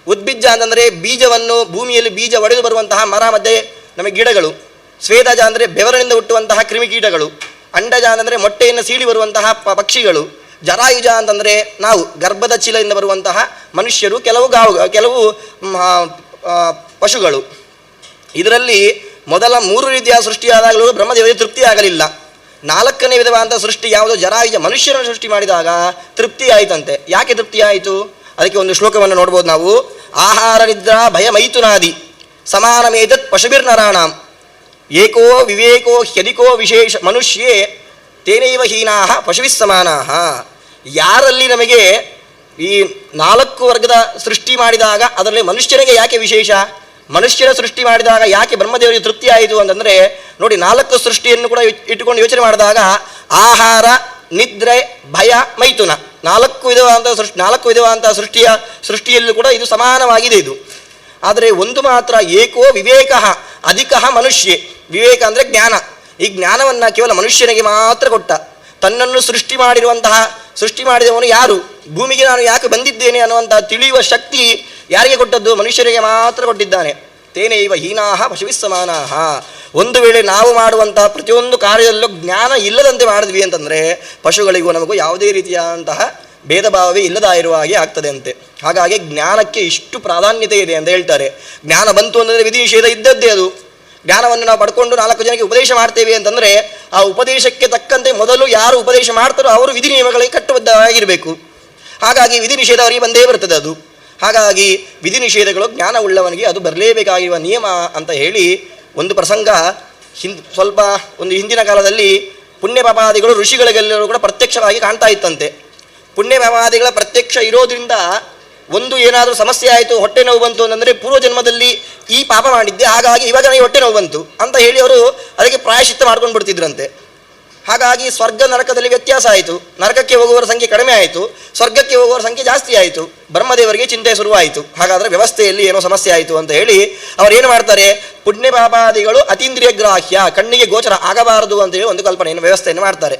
ಉದ್ಬಿಜ್ಜ ಅಂತಂದರೆ ಬೀಜವನ್ನು, ಭೂಮಿಯಲ್ಲಿ ಬೀಜ ಒಡೆದು ಬರುವಂತಹ ಮರ ಮಧ್ಯೆ ನಮಗೆ ಗಿಡಗಳು. ಸ್ವೇದಜ ಅಂದರೆ ಬೆವರಿನಿಂದ ಹುಟ್ಟುವಂತಹ ಕ್ರಿಮಿಕೀಟಗಳು. ಅಂಡಜ ಅಂತಂದರೆ ಮೊಟ್ಟೆಯನ್ನು ಸೀಳಿ ಬರುವಂತಹ ಪಕ್ಷಿಗಳು. ಜರಾಯುಜ ಅಂತಂದರೆ ನಾವು ಗರ್ಭದ ಚೀಲದಿಂದ ಬರುವಂತಹ ಮನುಷ್ಯರು, ಕೆಲವು ಪಶುಗಳು. ಇದರಲ್ಲಿ ಮೊದಲ 3 ರೀತಿಯ ಸೃಷ್ಟಿಯಾದಾಗಲೂ ಬ್ರಹ್ಮದೇವರಿಗೆ ತೃಪ್ತಿ ಆಗಲಿಲ್ಲ. 4ನೇ ವಿಧವಾದಂಥ ಸೃಷ್ಟಿ ಯಾವುದು? ಜರಾಯುಜ, ಮನುಷ್ಯರನ್ನು ಸೃಷ್ಟಿ ಮಾಡಿದಾಗ ತೃಪ್ತಿ ಆಯಿತಂತೆ. ಯಾಕೆ ತೃಪ್ತಿ ಆಯಿತು? ಅದಕ್ಕೆ ಒಂದು ಶ್ಲೋಕವನ್ನು ನೋಡ್ಬೋದು ನಾವು. ಆಹಾರ ನಿದ್ರಾ ಭಯ ಮೈಥುನಾದಿ ಸಮಾನಮೇತತ್ ಪಶುಭಿರ್ನರಾಣಾಂ ಏಕೋ ವಿವೇಕೋ ಹ್ಯಧಿಕೋ ವಿಶೇಷ ಮನುಷ್ಯೇ ತೇನೈವ ಹೀನಾಹ ಪಶುಭಿಸ್ ಸಮಾನಾಹ. ಯಾರಲ್ಲಿ ನಮಗೆ ಈ 4 ವರ್ಗದ ಸೃಷ್ಟಿ ಮಾಡಿದಾಗ ಅದರಲ್ಲಿ ಮನುಷ್ಯನಿಗೆ ಯಾಕೆ ವಿಶೇಷ? ಮನುಷ್ಯನ ಸೃಷ್ಟಿ ಮಾಡಿದಾಗ ಯಾಕೆ ಬ್ರಹ್ಮದೇವರಿಗೆ ತೃಪ್ತಿ ಆಯಿತು ಅಂತಂದರೆ, ನೋಡಿ 4 ಸೃಷ್ಟಿಯನ್ನು ಕೂಡ ಇಟ್ಟುಕೊಂಡು ಯೋಚನೆ ಮಾಡಿದಾಗ ಆಹಾರ, ನಿದ್ರೆ, ಭಯ, ಮೈಥುನ 4 ವಿಧವಾದಂಥ ಸೃಷ್ಟಿಯಲ್ಲೂ ಕೂಡ ಇದು ಸಮಾನವಾಗಿದೆ ಇದು. ಆದರೆ ಒಂದು ಮಾತ್ರ ಏಕೋ ವಿವೇಕ ಅಧಿಕ ಮನುಷ್ಯೇ. ವಿವೇಕ ಅಂದರೆ ಜ್ಞಾನ. ಈ ಜ್ಞಾನವನ್ನು ಕೇವಲ ಮನುಷ್ಯನಿಗೆ ಮಾತ್ರ ಕೊಟ್ಟ. ತನ್ನನ್ನು ಸೃಷ್ಟಿ ಮಾಡಿದವನು ಯಾರು, ಭೂಮಿಗೆ ನಾನು ಯಾಕೆ ಬಂದಿದ್ದೇನೆ ಅನ್ನುವಂತಹ ತಿಳಿಯುವ ಶಕ್ತಿ ಯಾರಿಗೆ ಕೊಟ್ಟದ್ದು? ಮನುಷ್ಯರಿಗೆ ಮಾತ್ರ ಕೊಟ್ಟಿದ್ದಾನೆ. ತೇನೈವ ಹೀನಾಹ ಪಶುಭಿಸ್ ಸಮಾನಾಹ. ಒಂದು ವೇಳೆ ನಾವು ಮಾಡುವಂತಹ ಪ್ರತಿಯೊಂದು ಕಾರ್ಯದಲ್ಲೂ ಜ್ಞಾನ ಇಲ್ಲದಂತೆ ಮಾಡಿದ್ವಿ ಅಂತಂದರೆ ಪಶುಗಳಿಗೂ ನಮಗೂ ಯಾವುದೇ ರೀತಿಯಾದಂತಹ ಭೇದ ಭಾವವೇ ಇಲ್ಲದ ಇರುವ ಹಾಗೆ ಆಗ್ತದೆ ಅಂತೆ. ಹಾಗಾಗಿ ಜ್ಞಾನಕ್ಕೆ ಇಷ್ಟು ಪ್ರಾಧಾನ್ಯತೆ ಇದೆ ಅಂತ ಹೇಳ್ತಾರೆ. ಜ್ಞಾನ ಬಂತು ಅಂದರೆ ವಿಧಿ ನಿಷೇಧ ಇದ್ದದ್ದೇ ಅದು. ಜ್ಞಾನವನ್ನು ನಾವು ಪಡ್ಕೊಂಡು 4 ಜನಕ್ಕೆ ಉಪದೇಶ ಮಾಡ್ತೇವೆ ಅಂತಂದರೆ ಆ ಉಪದೇಶಕ್ಕೆ ತಕ್ಕಂತೆ ಮೊದಲು ಯಾರು ಉಪದೇಶ ಮಾಡ್ತಾರೋ ಅವರು ವಿಧಿ ನಿಯಮಗಳಿಗೆ ಕಟ್ಟುಬದ್ಧವಾಗಿರಬೇಕು. ಹಾಗಾಗಿ ವಿಧಿ ನಿಷೇಧ ಅವರಿಗೆ ಬಂದೇ ಬರ್ತದೆ ಅದು. ಹಾಗಾಗಿ ವಿಧಿ ನಿಷೇಧಗಳು ಜ್ಞಾನ ಉಳ್ಳವನಿಗೆ ಅದು ಬರಲೇಬೇಕಾಗಿರುವ ನಿಯಮ ಅಂತ ಹೇಳಿ ಒಂದು ಪ್ರಸಂಗ ಒಂದು ಹಿಂದಿನ ಕಾಲದಲ್ಲಿ ಪುಣ್ಯ ಪಾಪಾದಿಗಳು ಋಷಿಗಳಿಗೆಲ್ಲರೂ ಕೂಡ ಪ್ರತ್ಯಕ್ಷವಾಗಿ ಕಾಣ್ತಾ ಇತ್ತಂತೆ. ಪುಣ್ಯ ಪಾಪಾದಿಗಳ ಪ್ರತ್ಯಕ್ಷ ಇರೋದ್ರಿಂದ ಒಂದು ಏನಾದರೂ ಸಮಸ್ಯೆ ಆಯಿತು, ಹೊಟ್ಟೆ ನೋವು ಬಂತು ಅಂತಂದರೆ ಪೂರ್ವಜನ್ಮದಲ್ಲಿ ಈ ಪಾಪ ಮಾಡಿದ್ದೆ, ಹಾಗಾಗಿ ಇವಾಗ ನನಗೆ ಹೊಟ್ಟೆ ನೋವು ಬಂತು ಅಂತ ಹೇಳಿ ಅವರು ಅದಕ್ಕೆ ಪ್ರಾಯಶ್ಚಿತ್ತ ಮಾಡ್ಕೊಂಡು ಬಿಡ್ತಿದ್ರಂತೆ. ಹಾಗಾಗಿ ಸ್ವರ್ಗ ನರಕದಲ್ಲಿ ವ್ಯತ್ಯಾಸ ಆಯಿತು. ನರಕಕ್ಕೆ ಹೋಗುವವರ ಸಂಖ್ಯೆ ಕಡಿಮೆ ಆಯಿತು, ಸ್ವರ್ಗಕ್ಕೆ ಹೋಗುವವರ ಸಂಖ್ಯೆ ಜಾಸ್ತಿ ಆಯಿತು. ಬ್ರಹ್ಮದೇವರಿಗೆ ಚಿಂತೆ ಶುರುವಾಯಿತು. ಹಾಗಾದರೆ ವ್ಯವಸ್ಥೆಯಲ್ಲಿ ಏನೋ ಸಮಸ್ಯೆ ಆಯಿತು ಅಂತ ಹೇಳಿ ಅವರೇನು ಮಾಡ್ತಾರೆ, ಪುಣ್ಯ ಪಾಪಾದಿಗಳು ಅತೀಂದ್ರಿಯ ಗ್ರಾಹ್ಯ, ಕಣ್ಣಿಗೆ ಗೋಚರ ಆಗಬಾರದು ಅಂತೇಳಿ ಒಂದು ಕಲ್ಪನೆಯನ್ನು ವ್ಯವಸ್ಥೆಯನ್ನು ಮಾಡ್ತಾರೆ.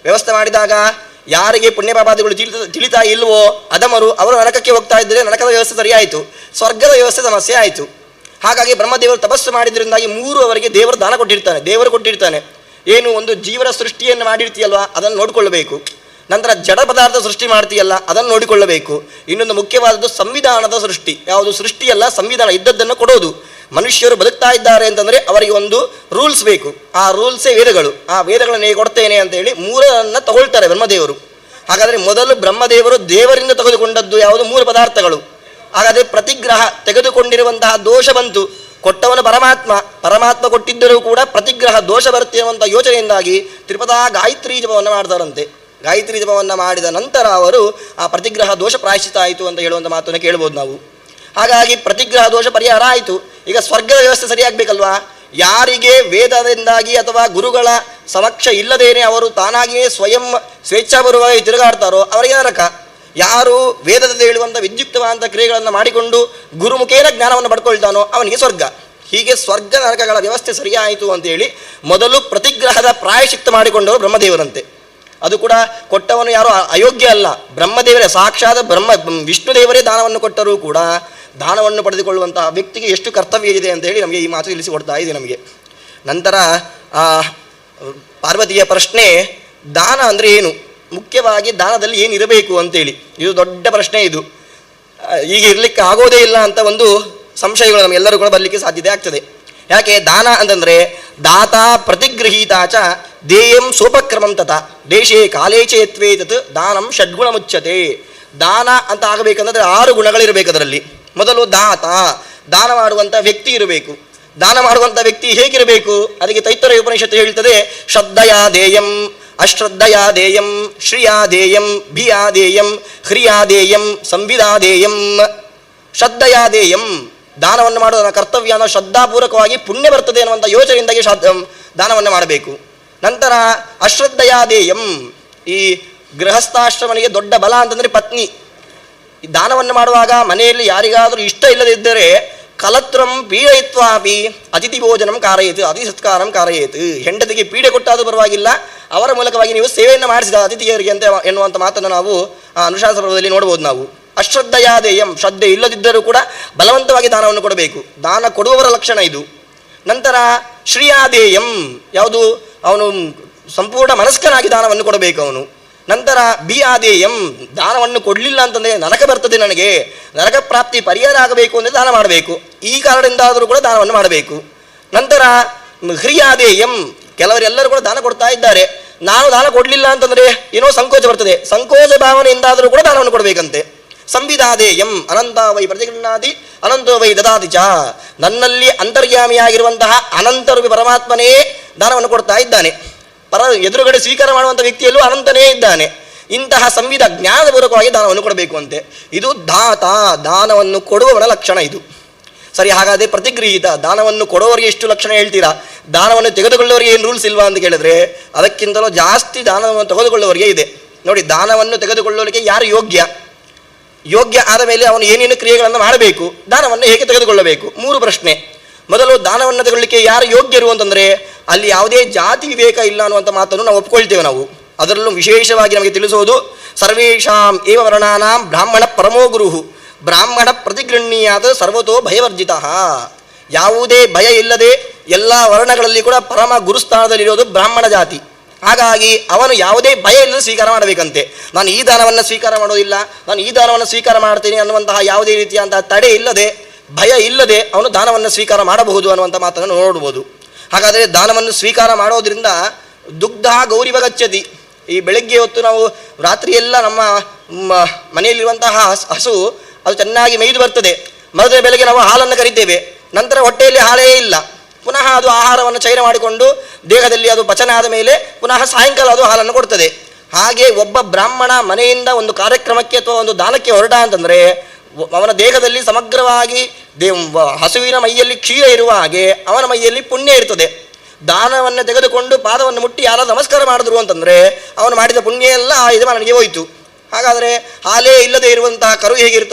ವ್ಯವಸ್ಥೆ ಮಾಡಿದಾಗ ಯಾರಿಗೆ ಪುಣ್ಯ ಪಾಪಾದಿಗಳು ತಿಳಿತಾ ಇಲ್ವೋ ಅಧಮರು ಅವರು ನರಕಕ್ಕೆ ಹೋಗ್ತಾ ಇದ್ದರೆ ನರಕದ ವ್ಯವಸ್ಥೆ ಸರಿಯಾಯಿತು, ಸ್ವರ್ಗದ ವ್ಯವಸ್ಥೆ ಸಮಸ್ಯೆ ಆಯಿತು. ಹಾಗಾಗಿ ಬ್ರಹ್ಮದೇವರು ತಪಸ್ಸು ಮಾಡಿದ್ರಿಂದಾಗಿ 3 ಅವರಿಗೆ ದೇವರು ದಾನ ಕೊಟ್ಟಿರ್ತಾನೆ. ದೇವರು ಕೊಟ್ಟಿರ್ತಾನೆ ಏನು, ಒಂದು ಜೀವನ ಸೃಷ್ಟಿಯನ್ನು ಮಾಡಿರ್ತೀಯಲ್ವ ಅದನ್ನು ನೋಡಿಕೊಳ್ಳಬೇಕು. ನಂತರ ಜಡ ಪದಾರ್ಥ ಸೃಷ್ಟಿ ಮಾಡ್ತೀಯಲ್ಲ ಅದನ್ನು ನೋಡಿಕೊಳ್ಳಬೇಕು. ಇನ್ನೊಂದು ಮುಖ್ಯವಾದದ್ದು ಸಂವಿಧಾನದ ಸೃಷ್ಟಿ. ಯಾವುದು ಸೃಷ್ಟಿಯಲ್ಲ, ಸಂವಿಧಾನ ಇದ್ದದ್ದನ್ನು ಕೊಡೋದು. ಮನುಷ್ಯರು ಬದುಕ್ತಾ ಇದ್ದಾರೆ ಅಂತಂದರೆ ಅವರಿಗೆ ಒಂದು ರೂಲ್ಸ್ ಬೇಕು. ಆ ರೂಲ್ಸೇ ವೇದಗಳು. ಆ ವೇದಗಳನ್ನು ಹೇಗೆ ಕೊಡ್ತೇನೆ ಅಂತೇಳಿ 3 ತಗೊಳ್ತಾರೆ ಬ್ರಹ್ಮದೇವರು. ಹಾಗಾದರೆ ಮೊದಲು ಬ್ರಹ್ಮದೇವರು ದೇವರಿಂದ ತೆಗೆದುಕೊಂಡದ್ದು ಯಾವುದು? 3 ಪದಾರ್ಥಗಳು. ಹಾಗಾದರೆ ಪ್ರತಿಗ್ರಹ ತೆಗೆದುಕೊಂಡಿರುವಂತಹ ದೋಷ ಬಂತು. ಕೊಟ್ಟವನು ಪರಮಾತ್ಮ ಕೊಟ್ಟಿದ್ದರೂ ಕೂಡ ಪ್ರತಿಗ್ರಹ ದೋಷ ಬರುತ್ತೆ ಅನ್ನುವಂಥ ಯೋಚನೆಯಿಂದಾಗಿ ತ್ರಿಪದಾ ಗಾಯತ್ರಿ ಜಪವನ್ನು ಮಾಡ್ತಾರಂತೆ. ಗಾಯತ್ರಿ ಜಪವನ್ನು ಮಾಡಿದ ನಂತರ ಅವರು ಆ ಪ್ರತಿಗ್ರಹ ದೋಷ ಪ್ರಾಯಶ್ಚಿತ ಆಯಿತು ಅಂತ ಹೇಳುವಂಥ ಮಾತನ್ನು ಕೇಳ್ಬೋದು ನಾವು. ಹಾಗಾಗಿ ಪ್ರತಿಗ್ರಹ ದೋಷ ಪರಿಹಾರ ಆಯಿತು. ಈಗ ಸ್ವರ್ಗದ ವ್ಯವಸ್ಥೆ ಸರಿಯಾಗಬೇಕಲ್ವಾ? ಯಾರಿಗೆ ವೇದದಿಂದಾಗಿ ಅಥವಾ ಗುರುಗಳ ಸಮಕ್ಷ ಇಲ್ಲದೇನೆ ಅವರು ತಾನಾಗಿಯೇ ಸ್ವಯಂ ಸ್ವೇಚ್ಛಾಪೂರ್ವವಾಗಿ ತಿರುಗಾಡ್ತಾರೋ ಅವರಿಗೆ ನರಕ. ಯಾರು ವೇದದಲ್ಲಿ ಹೇಳುವಂಥ ವಿದ್ಯುಕ್ತವಾದಂಥ ಕ್ರಿಯೆಗಳನ್ನು ಮಾಡಿಕೊಂಡು ಗುರುಮುಖೇನ ಜ್ಞಾನವನ್ನು ಪಡ್ಕೊಳ್ತಾನೋ ಅವನಿಗೆ ಸ್ವರ್ಗ. ಹೀಗೆ ಸ್ವರ್ಗ ನರಕಗಳ ವ್ಯವಸ್ಥೆ ಸರಿಯಾಯಿತು ಅಂತೇಳಿ ಮೊದಲು ಪ್ರತಿಗ್ರಹದ ಪ್ರಾಯಶ್ಚಿತ್ತ ಮಾಡಿಕೊಂಡವರು ಬ್ರಹ್ಮದೇವರಂತೆ. ಅದು ಕೂಡ ಕೊಟ್ಟವನು ಯಾರು ಅಯೋಗ್ಯ ಅಲ್ಲ, ಬ್ರಹ್ಮದೇವರೇ, ಸಾಕ್ಷಾತ್ ವಿಷ್ಣು ದೇವರೇ ದಾನವನ್ನು ಕೊಟ್ಟರೂ ಕೂಡ ದಾನವನ್ನು ಪಡೆದುಕೊಳ್ಳುವಂತಹ ವ್ಯಕ್ತಿಗೆ ಎಷ್ಟು ಕರ್ತವ್ಯ ಇದೆ ಅಂತ ಹೇಳಿ ನಮಗೆ ಈ ಮಾತು ತಿಳಿಸಿಕೊಡ್ತಾ ಇದೆ ನಮಗೆ. ನಂತರ ಪಾರ್ವತಿಯ ಪ್ರಶ್ನೆ, ದಾನ ಅಂದರೆ ಏನು, ಮುಖ್ಯವಾಗಿ ದಾನದಲ್ಲಿ ಏನಿರಬೇಕು ಅಂತೇಳಿ, ಇದು ದೊಡ್ಡ ಪ್ರಶ್ನೆ. ಇದು ಈಗ ಇರಲಿಕ್ಕೆ ಆಗೋದೇ ಇಲ್ಲ ಅಂತ ಒಂದು ಸಂಶಯಗಳು ನಮಗೆಲ್ಲರೂ ಕೂಡ ಬರಲಿಕ್ಕೆ ಸಾಧ್ಯತೆ ಆಗ್ತದೆ. ಯಾಕೆ ದಾನ ಅಂತಂದರೆ ದಾತ ಪ್ರತಿಗೃಹೀತಾಚ ದೇಯಂ ಸೋಪಕ್ರಮಂ ತತ ದೇಶೇ ಕಾಲೇ ಚ ಯತ್ವೇತತ್ ದಾನಂ ಷಡ್ಗುಣ ಮುಚ್ಚತೆ. ದಾನ ಅಂತ ಆಗಬೇಕಂದ್ರೆ 6 ಗುಣಗಳಿರಬೇಕು ಅದರಲ್ಲಿ. ಮೊದಲು ದಾನ ಮಾಡುವಂಥ ವ್ಯಕ್ತಿ ಇರಬೇಕು. ದಾನ ಮಾಡುವಂಥ ವ್ಯಕ್ತಿ ಹೇಗಿರಬೇಕು? ಅದಕ್ಕೆ ತೈತ್ತರೀಯ ಉಪನಿಷತ್ತು ಹೇಳ್ತದೆ, ಶ್ರದ್ಧಯಾ ದೇಯಂ, ಅಶ್ರದ್ಧಯಾ ದೇಯಂ, ಶ್ರಿಯಾ ದೇಯಂ, ಭಿಯಾ ದೇಯಂ, ಹ್ರಿಯಾ ದೇಯಂ, ಸಂವಿದಾ ದೇಯಂ. ಶ್ರದ್ಧಯಾ ದೇಯಂ, ದಾನವನ್ನು ಮಾಡೋದನ್ನ ಕರ್ತವ್ಯನ ಶ್ರದ್ಧಾಪೂರ್ವಕವಾಗಿ ಪುಣ್ಯ ಬರ್ತದೆ ಅನ್ನುವಂಥ ಯೋಚನೆಯಿಂದಾಗಿ ದಾನವನ್ನು ಮಾಡಬೇಕು. ನಂತರ ಅಶ್ರದ್ಧಯಾ ದೇಯಂ, ಈ ಗೃಹಸ್ಥಾಶ್ರಮನಿಗೆ ದೊಡ್ಡ ಬಲ ಅಂತಂದರೆ ಪತ್ನಿ. ಈ ದಾನವನ್ನು ಮಾಡುವಾಗ ಮನೆಯಲ್ಲಿ ಯಾರಿಗಾದರೂ ಇಷ್ಟ ಇಲ್ಲದಿದ್ದರೆ ಕಲತ್ರಂ ಪೀಡಯಿತ್ವಾಪಿ ಅತಿಥಿ ಭೋಜನಂ ಕಾರಯೇತು, ಅತಿಥಿ ಸತ್ಕಾರಂ ಕಾರಯೇತು. ಹೆಂಡತಿಗೆ ಪೀಡೆ ಕೊಟ್ಟಾದರೂ ಪರವಾಗಿಲ್ಲ, ಅವರ ಮೂಲಕವಾಗಿ ನೀವು ಸೇವೆಯನ್ನು ಮಾಡಿಸಿದ ಅತಿಥಿಯರಿಗೆ ಅಂತ ಎನ್ನುವಂಥ ಮಾತನ್ನು ನಾವು ಅನುಶಾಸನ ಪರ್ವದಲ್ಲಿ ನೋಡ್ಬೋದು. ನಾವು ಅಶ್ರದ್ಧೆಯಾದೇಯಂ, ಶ್ರದ್ಧೆ ಇಲ್ಲದಿದ್ದರೂ ಕೂಡ ಬಲವಂತವಾಗಿ ದಾನವನ್ನು ಕೊಡಬೇಕು. ದಾನ ಕೊಡುವವರ ಲಕ್ಷಣ ಇದು. ನಂತರ ಶ್ರೀಯಾದೇಯಂ, ಯಾವುದು ಅವನು ಸಂಪೂರ್ಣ ಮನಸ್ಕನಾಗಿ ದಾನವನ್ನು ಕೊಡಬೇಕು ಅವನು. ನಂತರ ಬಿ ಆದೇಯಂ, ದಾನವನ್ನು ಕೊಡಲಿಲ್ಲ ಅಂತಂದರೆ ನರಕ ಬರ್ತದೆ, ನನಗೆ ನರಕ ಪ್ರಾಪ್ತಿ ಪರಿಹಾರ ಆಗಬೇಕು ಅಂದರೆ ದಾನ ಮಾಡಬೇಕು, ಈ ಕಾರಣದಿಂದಾದರೂ ಕೂಡ ದಾನವನ್ನು ಮಾಡಬೇಕು. ನಂತರ ಹ್ರಿಯಾದೇಯಂ, ಕೆಲವರೆಲ್ಲರೂ ಕೂಡ ದಾನ ಕೊಡ್ತಾ ಇದ್ದಾರೆ, ನಾನು ದಾನ ಕೊಡಲಿಲ್ಲ ಅಂತಂದರೆ ಏನೋ ಸಂಕೋಚ ಬರ್ತದೆ, ಸಂಕೋಚ ಭಾವನೆಯಿಂದಾದರೂ ಕೂಡ ದಾನವನ್ನು ಕೊಡಬೇಕಂತೆ. ಸಂವಿಧಾದೇಯಂ, ಅನಂತ ವೈ ಪ್ರತಿಗೃಹಾದಿ ಅನಂತೋ ವೈ ದದಾತಿ ಚ, ನನ್ನಲ್ಲಿ ಅಂತರ್ಯಾಮಿಯಾಗಿರುವಂತಹ ಅನಂತರೂಪಿ ಪರಮಾತ್ಮನೇ ದಾನವನ್ನು ಕೊಡ್ತಾ ಇದ್ದಾನೆ, ಎದುರುಗಡೆ ಸ್ವೀಕಾರ ಮಾಡುವಂಥ ವ್ಯಕ್ತಿಯಲ್ಲೂ ಅನಂತನೇ ಇದ್ದಾನೆ. ಇಂತಹ ಸಂವಿಧ ಜ್ಞಾನಪೂರ್ವಕವಾಗಿ ದಾನವನ್ನು ಕೊಡಬೇಕು ಅಂತೆ. ಇದು ದಾತ, ದಾನವನ್ನು ಕೊಡುವವನ ಲಕ್ಷಣ ಇದು. ಸರಿ, ಹಾಗಾದರೆ ಪ್ರತಿಗೃಹೀತ, ದಾನವನ್ನು ಕೊಡುವವರಿಗೆ ಎಷ್ಟು ಲಕ್ಷಣ ಹೇಳ್ತೀರಾ, ದಾನವನ್ನು ತೆಗೆದುಕೊಳ್ಳುವವರಿಗೆ ಏನು ರೂಲ್ಸ್ ಇಲ್ವಾ ಅಂತ ಕೇಳಿದ್ರೆ ಅದಕ್ಕಿಂತಲೂ ಜಾಸ್ತಿ ದಾನವನ್ನು ತೆಗೆದುಕೊಳ್ಳುವವರಿಗೆ ಇದೆ. ನೋಡಿ, ದಾನವನ್ನು ತೆಗೆದುಕೊಳ್ಳಲಿಕ್ಕೆ ಯಾರು ಯೋಗ್ಯ, ಯೋಗ್ಯ ಆದ ಮೇಲೆ ಅವನು ಏನೇನು ಕ್ರಿಯೆಗಳನ್ನು ಮಾಡಬೇಕು, ದಾನವನ್ನು ಹೇಗೆ ತೆಗೆದುಕೊಳ್ಳಬೇಕು, 3 ಪ್ರಶ್ನೆ. ಮೊದಲು ದಾನವನ್ನು ತೆಗೊಳ್ಳಿಕ್ಕೆ ಯಾರು ಯೋಗ್ಯರು ಅಂತಂದರೆ ಅಲ್ಲಿ ಯಾವುದೇ ಜಾತಿ ವಿವೇಕ ಇಲ್ಲ ಅನ್ನುವಂಥ ಮಾತನ್ನು ನಾವು ಒಪ್ಕೊಳ್ತೇವೆ. ನಾವು ಅದರಲ್ಲೂ ವಿಶೇಷವಾಗಿ ನಮಗೆ ತಿಳಿಸೋದು ಸರ್ವೇಷಾಂ ಏವ ವರ್ಣಾನಾಂ ಬ್ರಾಹ್ಮಣ ಪರಮೋ ಗುರು, ಬ್ರಾಹ್ಮಣ ಪ್ರತಿಗೃಹ್ಣೀಯಾದ ಸರ್ವತೋ ಭಯವರ್ಜಿತ. ಯಾವುದೇ ಭಯ ಇಲ್ಲದೆ ಎಲ್ಲ ವರ್ಣಗಳಲ್ಲಿ ಕೂಡ ಪರಮ ಗುರುಸ್ಥಾನದಲ್ಲಿರೋದು ಬ್ರಾಹ್ಮಣ ಜಾತಿ. ಹಾಗಾಗಿ ಅವನು ಯಾವುದೇ ಭಯ ಇಲ್ಲದೆ ಸ್ವೀಕಾರ ಮಾಡಬೇಕಂತೆ. ನಾನು ಈ ದಾನವನ್ನು ಸ್ವೀಕಾರ ಮಾಡೋದಿಲ್ಲ, ನಾನು ಈ ದಾನವನ್ನು ಸ್ವೀಕಾರ ಮಾಡ್ತೀನಿ ಅನ್ನುವಂತಹ ಯಾವುದೇ ರೀತಿಯಂತಹ ತಡೆ ಇಲ್ಲದೆ, ಭಯ ಇಲ್ಲದೆ ಅವನು ದಾನವನ್ನು ಸ್ವೀಕಾರ ಮಾಡಬಹುದು ಅನ್ನುವಂಥ ಮಾತನ್ನು ನೋಡ್ಬೋದು. ಹಾಗಾದರೆ ದಾನವನ್ನು ಸ್ವೀಕಾರ ಮಾಡೋದ್ರಿಂದ ದುಗ್ಧ ಗೌರಿವಗಚ್ಚತಿ, ಈ ಬೆಳಗ್ಗೆ ಹೊತ್ತು ನಾವು ರಾತ್ರಿಯೆಲ್ಲ ನಮ್ಮ ಮನೆಯಲ್ಲಿರುವಂತಹ ಹಸು ಅದು ಚೆನ್ನಾಗಿ ಮೇಯ್ದು ಬರ್ತದೆ, ಮರುದಿನ ಬೆಳಗ್ಗೆ ನಾವು ಹಾಲನ್ನು ಕರಿತೇವೆ, ನಂತರ ಹೊಟ್ಟೆಯಲ್ಲಿ ಹಾಲೇ ಇಲ್ಲ, ಪುನಃ ಅದು ಆಹಾರವನ್ನು ಚಯನ ಮಾಡಿಕೊಂಡು ದೇಹದಲ್ಲಿ ಅದು ಪಚನ ಆದ ಮೇಲೆ ಪುನಃ ಸಾಯಂಕಾಲ ಅದು ಹಾಲನ್ನು ಕೊಡ್ತದೆ. ಹಾಗೆ ಒಬ್ಬ ಬ್ರಾಹ್ಮಣ ಮನೆಯಿಂದ ಒಂದು ಕಾರ್ಯಕ್ರಮಕ್ಕೆ ಅಥವಾ ಒಂದು ದಾನಕ್ಕೆ ಹೊರಟ ಅಂತಂದರೆ ಅವನ ದೇಹದಲ್ಲಿ ಸಮಗ್ರವಾಗಿ ಹಸುವಿನ ಮೈಯಲ್ಲಿ ಕ್ಷೀರ ಇರುವ ಹಾಗೆ ಅವನ ಮೈಯಲ್ಲಿ ಪುಣ್ಯ ಇರ್ತದೆ. ದಾನವನ್ನು ತೆಗೆದುಕೊಂಡು ಪಾದವನ್ನು ಮುಟ್ಟಿ ಯಾರಾದರೂ ನಮಸ್ಕಾರ ಮಾಡಿದ್ರು ಅಂತಂದರೆ ಅವನು ಮಾಡಿದ ಪುಣ್ಯ ಎಲ್ಲ ಆ ಯಜಮಾನನಿಗೆ ಹೋಯಿತು. ಹಾಗಾದರೆ ಹಾಲೇ ಇಲ್ಲದೆ ಇರುವಂತಹ ಕರು